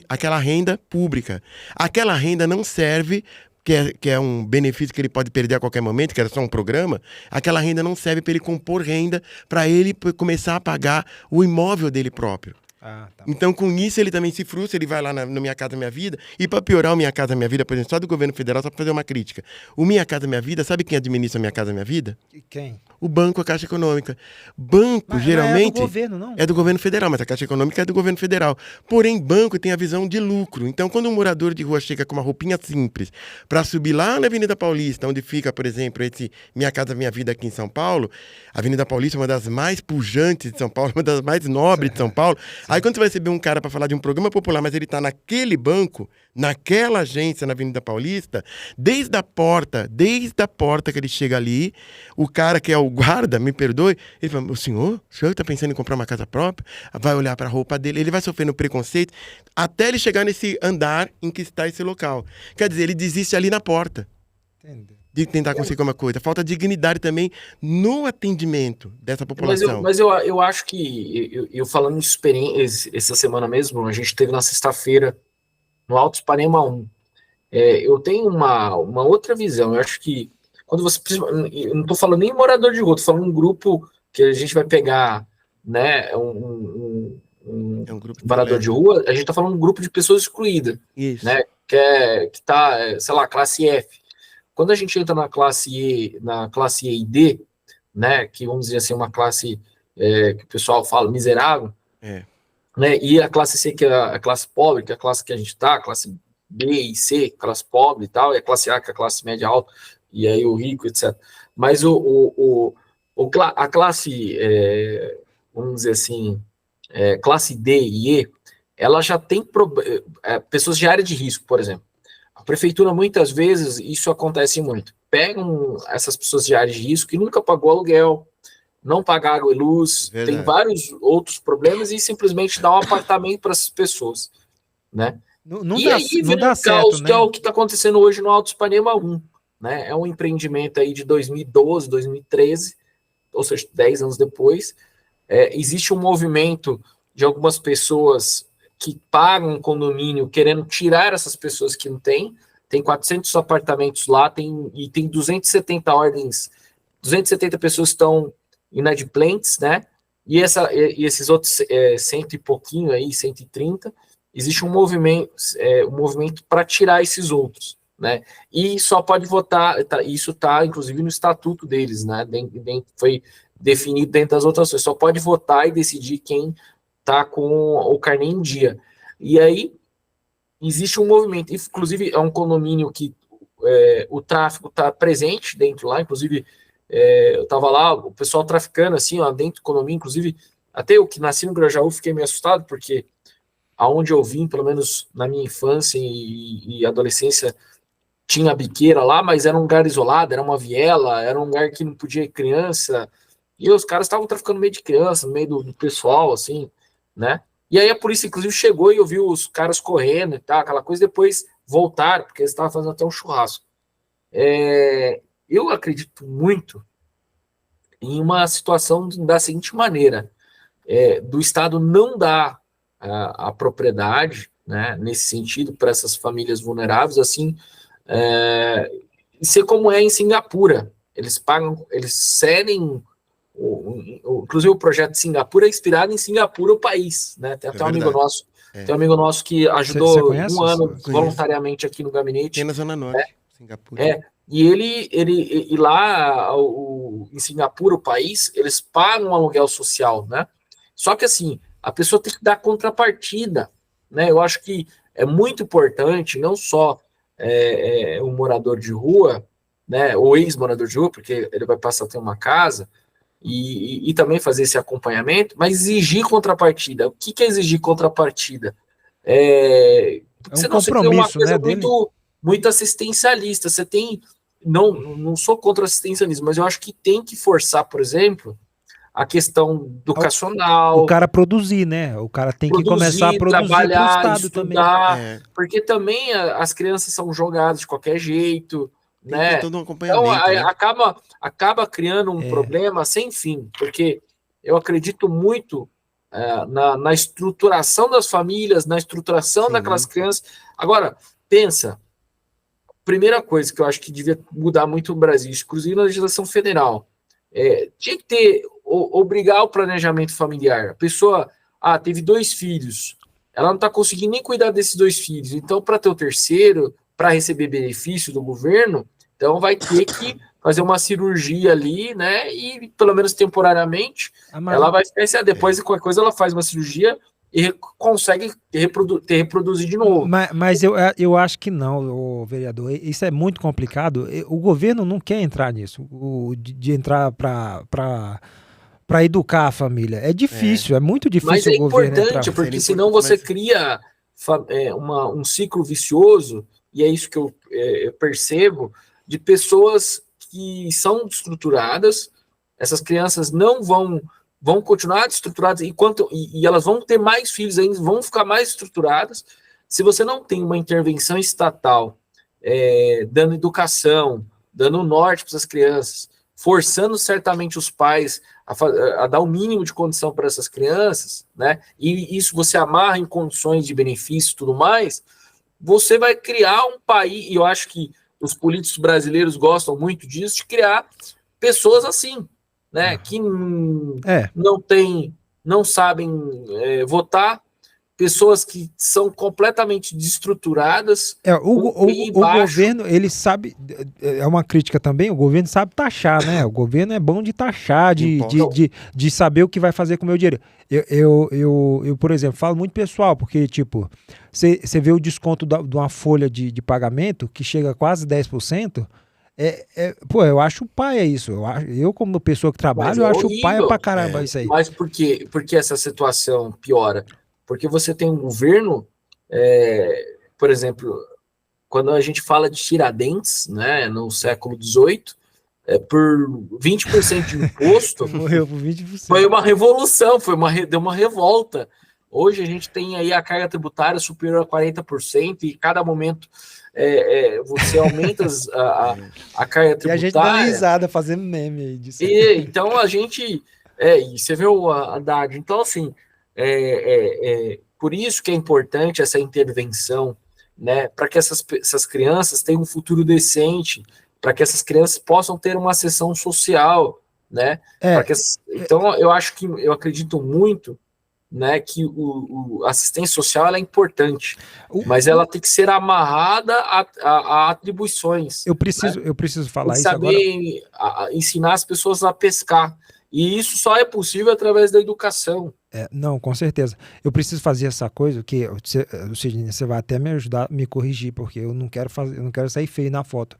aquela renda pública. Aquela renda não serve... Que é um benefício que ele pode perder a qualquer momento, que era só um programa, aquela renda não serve para ele compor renda, para ele começar a pagar o imóvel dele próprio. Tá. Então, com isso, ele também se frustra, ele vai lá no Minha Casa Minha Vida, e para piorar o Minha Casa Minha Vida, por exemplo, só do governo federal, só para fazer uma crítica. O Minha Casa Minha Vida, sabe quem administra a Minha Casa Minha Vida? Quem? O banco, a Caixa Econômica. Banco, geralmente... Não é do governo, não? É do governo federal, mas a Caixa Econômica é do governo federal. Porém, banco tem a visão de lucro. Então, quando um morador de rua chega com uma roupinha simples para subir lá na Avenida Paulista, onde fica, por exemplo, esse Minha Casa Minha Vida aqui em São Paulo, a Avenida Paulista é uma das mais pujantes de São Paulo, uma das mais nobres de São Paulo. Aí, quando você vai receber um cara para falar de um programa popular, mas ele está naquele banco, naquela agência na Avenida Paulista, desde a porta que ele chega ali, o cara que é o guarda, me perdoe, ele fala, o senhor está pensando em comprar uma casa própria? Vai olhar para a roupa dele, ele vai sofrendo preconceito até ele chegar nesse andar em que está esse local. Quer dizer, ele desiste ali na porta. Entendeu? De tentar conseguir uma coisa. Falta dignidade também no atendimento dessa população. Mas eu acho que, eu falando de experiência, essa semana mesmo, a gente teve na sexta-feira, no Alto Ipanema 1. Eu tenho uma outra visão. Eu acho que, quando você... Eu não estou falando nem morador de rua, estou falando um grupo que a gente vai pegar, né, um grupo morador de rua, a gente está falando de um grupo de pessoas excluídas. Isso. Né, que está, sei lá, classe F. Quando a gente entra na classe E e D, né, que vamos dizer assim, uma classe que o pessoal fala miserável, né? E a classe C, que é a classe pobre, que é a classe que a gente está, a classe B e C, classe pobre e tal, e a classe A, que é a classe média alta, e aí o rico, etc. Mas a classe, vamos dizer assim, classe D e E, ela já tem pessoas de área de risco, por exemplo. A prefeitura, muitas vezes, isso acontece muito. Pegam essas pessoas de área de risco que nunca pagou aluguel, não pagar água e luz, Verdade. tem vários outros problemas e simplesmente dá um apartamento para essas pessoas, né? Não E dá, aí não vira dá um certo, caos, né? que é o que está acontecendo hoje no Alto Ipanema 1, né? É um empreendimento aí de 2012, 2013, ou seja, 10 anos depois. Existe um movimento de algumas pessoas que pagam um condomínio querendo tirar essas pessoas que não têm. Tem 400 apartamentos lá, e tem 270 ordens, 270 pessoas estão inadimplentes, né? E esses outros cento e pouquinho aí, 130, existe um movimento para tirar esses outros, né? E só pode votar, isso está inclusive no estatuto deles, né? Foi definido dentro das votações, só pode votar e decidir quem está com o carnê em dia. E aí existe um movimento, inclusive é um condomínio que o tráfico está presente dentro lá, inclusive eu estava lá, o pessoal traficando assim, ó, dentro do condomínio, inclusive até eu que nasci no Grajaú fiquei meio assustado, porque aonde eu vim, pelo menos na minha infância e adolescência, tinha biqueira lá, mas era um lugar isolado, era uma viela, era um lugar que não podia ir criança, e os caras estavam traficando no meio de criança, no meio do pessoal, assim, né? E aí a polícia, inclusive, chegou e ouviu os caras correndo e tal, aquela coisa, depois voltaram, porque eles estavam fazendo até um churrasco. Eu acredito muito em uma situação da seguinte maneira, do Estado não dar a propriedade, né, nesse sentido, para essas famílias vulneráveis, assim, ser como é em Singapura. Eles cedem, inclusive o projeto de Singapura é inspirado em Singapura, o país, né? Tem até um amigo nosso, tem um amigo nosso que ajudou Você conhece? um ano Conheço. voluntariamente aqui no gabinete. Tem na Zona Norte, Singapura. E e lá em Singapura, o país, eles pagam um aluguel social, né? Só que assim, a pessoa tem que dar contrapartida, né? Eu acho que é muito importante, não só um morador de rua, né? Ou ex-morador de rua, porque ele vai passar a ter uma casa, e também fazer esse acompanhamento, mas exigir contrapartida. O que é exigir contrapartida? um Senão você cria uma compromisso, coisa né, dele. muito assistencialista. Você tem. Não sou contra o assistencialismo, mas eu acho que tem que forçar, por exemplo, a questão educacional. O cara produzir, né? O cara tem que começar a produzir para o trabalhar, Estado estudar, porque também as crianças são jogadas de qualquer jeito, Tem né? todo um Então acompanhamento, né? acaba criando um problema sem fim, porque eu acredito muito na estruturação das famílias, na estruturação daquelas crianças. Agora, pensa, primeira coisa que eu acho que devia mudar muito no Brasil, inclusive na legislação federal, tinha que ter, obrigar o planejamento familiar. A pessoa, teve 2 filhos, ela não está conseguindo nem cuidar desses 2 filhos, então para ter o terceiro, para receber benefício do governo, então vai ter que fazer uma cirurgia ali, né, e pelo menos temporariamente, ela vai ficar, depois qualquer coisa ela faz uma cirurgia e consegue reproduzir de novo. Mas eu acho que não, vereador. Isso é muito complicado. O governo não quer entrar nisso, de entrar para educar a família. É difícil, é muito difícil mas o governo entrar. Mas é importante, porque senão você cria um ciclo vicioso, e é isso que eu percebo, de pessoas que são destruturadas, essas crianças não vão continuar destruturadas e elas vão ter mais filhos ainda, vão ficar mais estruturadas. Se você não tem uma intervenção estatal dando educação, dando norte para essas crianças, forçando certamente os pais a dar o mínimo de condição para essas crianças, né? E isso você amarra em condições de benefício e tudo mais, você vai criar um país, e eu acho que os políticos brasileiros gostam muito disso, de criar pessoas assim, né? Que não sabem votar, pessoas que são completamente destruturadas. O governo, ele sabe, é uma crítica também, o governo sabe taxar, né? O governo é bom de taxar, de saber o que vai fazer com o meu dinheiro. Eu, por exemplo, falo muito pessoal, porque, tipo, você vê o desconto de uma folha de pagamento que chega a quase 10%, pô, eu acho paia isso. Eu como pessoa que trabalho, eu acho paia pra caramba isso aí. Mas por que essa situação piora? Porque você tem um governo, por exemplo, quando a gente fala de Tiradentes, né, no século XVIII, por 20% de imposto, morreu por 20%. Foi uma revolução, deu uma revolta. Hoje a gente tem aí a carga tributária superior a 40% e cada momento você aumenta a carga tributária. E a gente dá risada fazendo meme aí disso. Então a gente... e você vê o Haddad. Então, assim, por isso que é importante essa intervenção, né, para que essas crianças tenham um futuro decente, para que essas crianças possam ter uma ascensão social, né? Então, eu acredito muito, né, que a assistência social ela é importante, mas ela tem que ser amarrada a atribuições. Eu preciso falar isso agora. Saber ensinar as pessoas a pescar. E isso só é possível através da educação. Não, com certeza. Eu preciso fazer essa coisa que você vai até me ajudar, me corrigir, porque eu não quero sair feio na foto.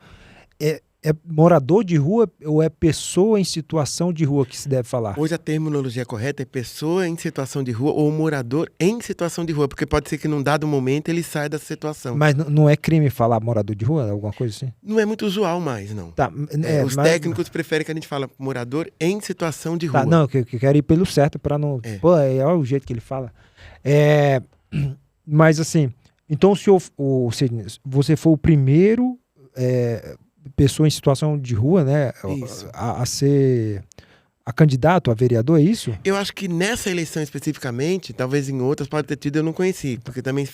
É morador de rua ou é pessoa em situação de rua que se deve falar? Hoje a terminologia correta é pessoa em situação de rua ou morador em situação de rua, porque pode ser que num dado momento ele saia dessa situação. Mas não é crime falar morador de rua? Alguma coisa assim? Não é muito usual mais, não. Tá, os técnicos preferem que a gente fala morador em situação de rua. Tá, não, que eu quero ir pelo certo para não... Pô, olha o jeito que ele fala. Mas assim, então você foi o primeiro... pessoa em situação de rua, né, a ser a candidato a vereador, é isso? Eu acho que nessa eleição especificamente, talvez em outras pode ter tido, eu não conheci, porque também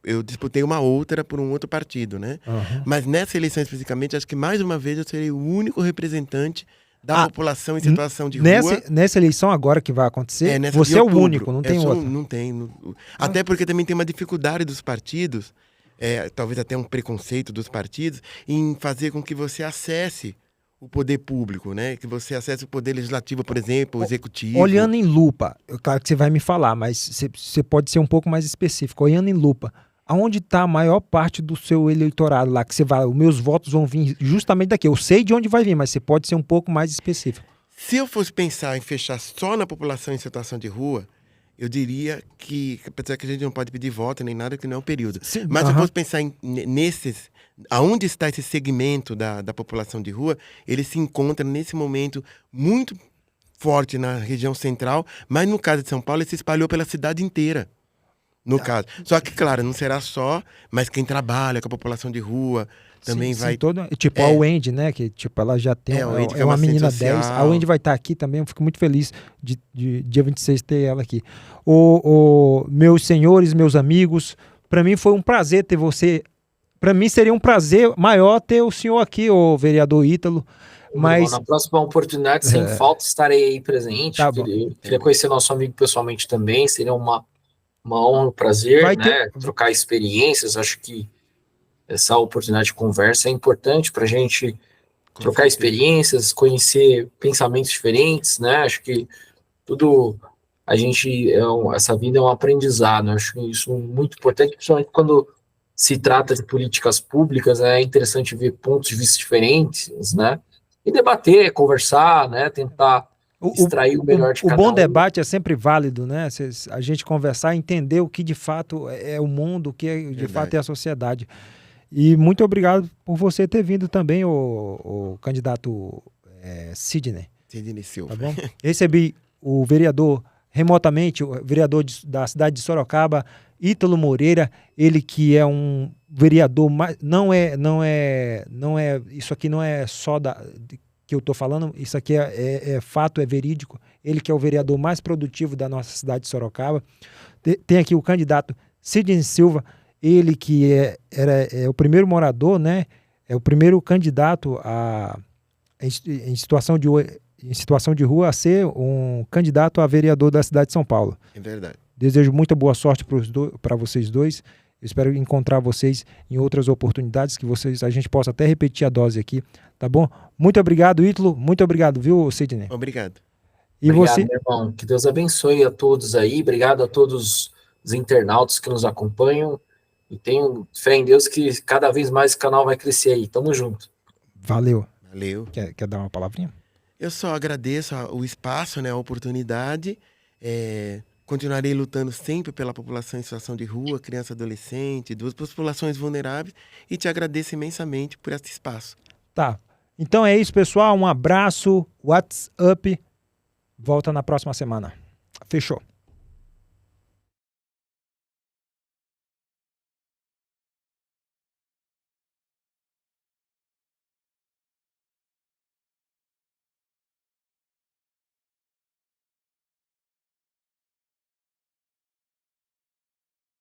eu disputei uma outra por um outro partido, né? Uhum. Mas nessa eleição especificamente, acho que mais uma vez eu serei o único representante da população em situação de rua. Nessa eleição agora que vai acontecer, você é o único, não tem outro. Não tem. Até porque também tem uma dificuldade dos partidos, talvez até um preconceito dos partidos, em fazer com que você acesse o poder público, né? Que você acesse o poder legislativo, por exemplo, o executivo. Olhando em lupa, claro que você vai me falar, mas você pode ser um pouco mais específico. Olhando em lupa, aonde está a maior parte do seu eleitorado lá? Que você vai, os meus votos vão vir justamente daqui. Eu sei de onde vai vir, mas você pode ser um pouco mais específico. Se eu fosse pensar em fechar só na população em situação de rua, eu diria que, apesar que a gente não pode pedir voto nem nada, que não é o período. Sim, mas se eu fosse pensar nesses, aonde está esse segmento da população de rua, ele se encontra nesse momento muito forte na região central, mas no caso de São Paulo ele se espalhou pela cidade inteira. No caso. Só que, claro, não será só, mas quem trabalha com a população de rua também vai... Tipo a Wendy, né? Que tipo, ela já tem uma menina 10. A Wendy vai estar aqui também. Eu fico muito feliz de dia 26 ter ela aqui. Meus senhores, meus amigos, para mim foi um prazer ter você. Para mim seria um prazer maior ter o senhor aqui, o vereador Ítalo. Mas... Na próxima oportunidade, sem falta, estarei aí presente. Tá queria conhecer nosso amigo pessoalmente também. Seria uma honra, um prazer, né? Trocar experiências. Acho que essa oportunidade de conversa é importante para a gente trocar experiências, conhecer pensamentos diferentes, né? Acho que tudo essa vida é um aprendizado. Acho isso muito importante, principalmente quando se trata de políticas públicas. É interessante ver pontos de vista diferentes, né? E debater, conversar, né? Tentar extrair o melhor de cada um. O bom debate é sempre válido, né? A gente conversar, entender o que de fato é o mundo, o que de fato é a sociedade. E muito obrigado por você ter vindo também, o candidato Sidney. Sidney Silva. Tá bom? Recebi o vereador remotamente, o vereador da cidade de Sorocaba, Ítalo Moreira, ele que é um vereador, não é, isso aqui não é só que eu estou falando, isso aqui é fato, é verídico. Ele que é o vereador mais produtivo da nossa cidade de Sorocaba. Tem aqui o candidato Sidney Silva, ele que é o primeiro morador, né? É o primeiro candidato em situação de rua a ser um candidato a vereador da cidade de São Paulo. É verdade. Desejo muita boa sorte para vocês dois. Eu espero encontrar vocês em outras oportunidades, que a gente possa até repetir a dose aqui, tá bom? Muito obrigado, Ítalo. Muito obrigado, viu, Sidney? Obrigado. E Obrigado, você? meu irmão. Que Deus abençoe a todos aí. Obrigado a todos os internautas que nos acompanham. E tenho fé em Deus que cada vez mais esse canal vai crescer aí. Tamo junto. Valeu. Valeu. Quer dar uma palavrinha? Eu só agradeço o espaço, né, a oportunidade. Continuarei lutando sempre pela população em situação de rua, criança, adolescente, das populações vulneráveis, e te agradeço imensamente por esse espaço. Tá. Então é isso, pessoal. Um abraço. WhatsApp. Volta na próxima semana. Fechou.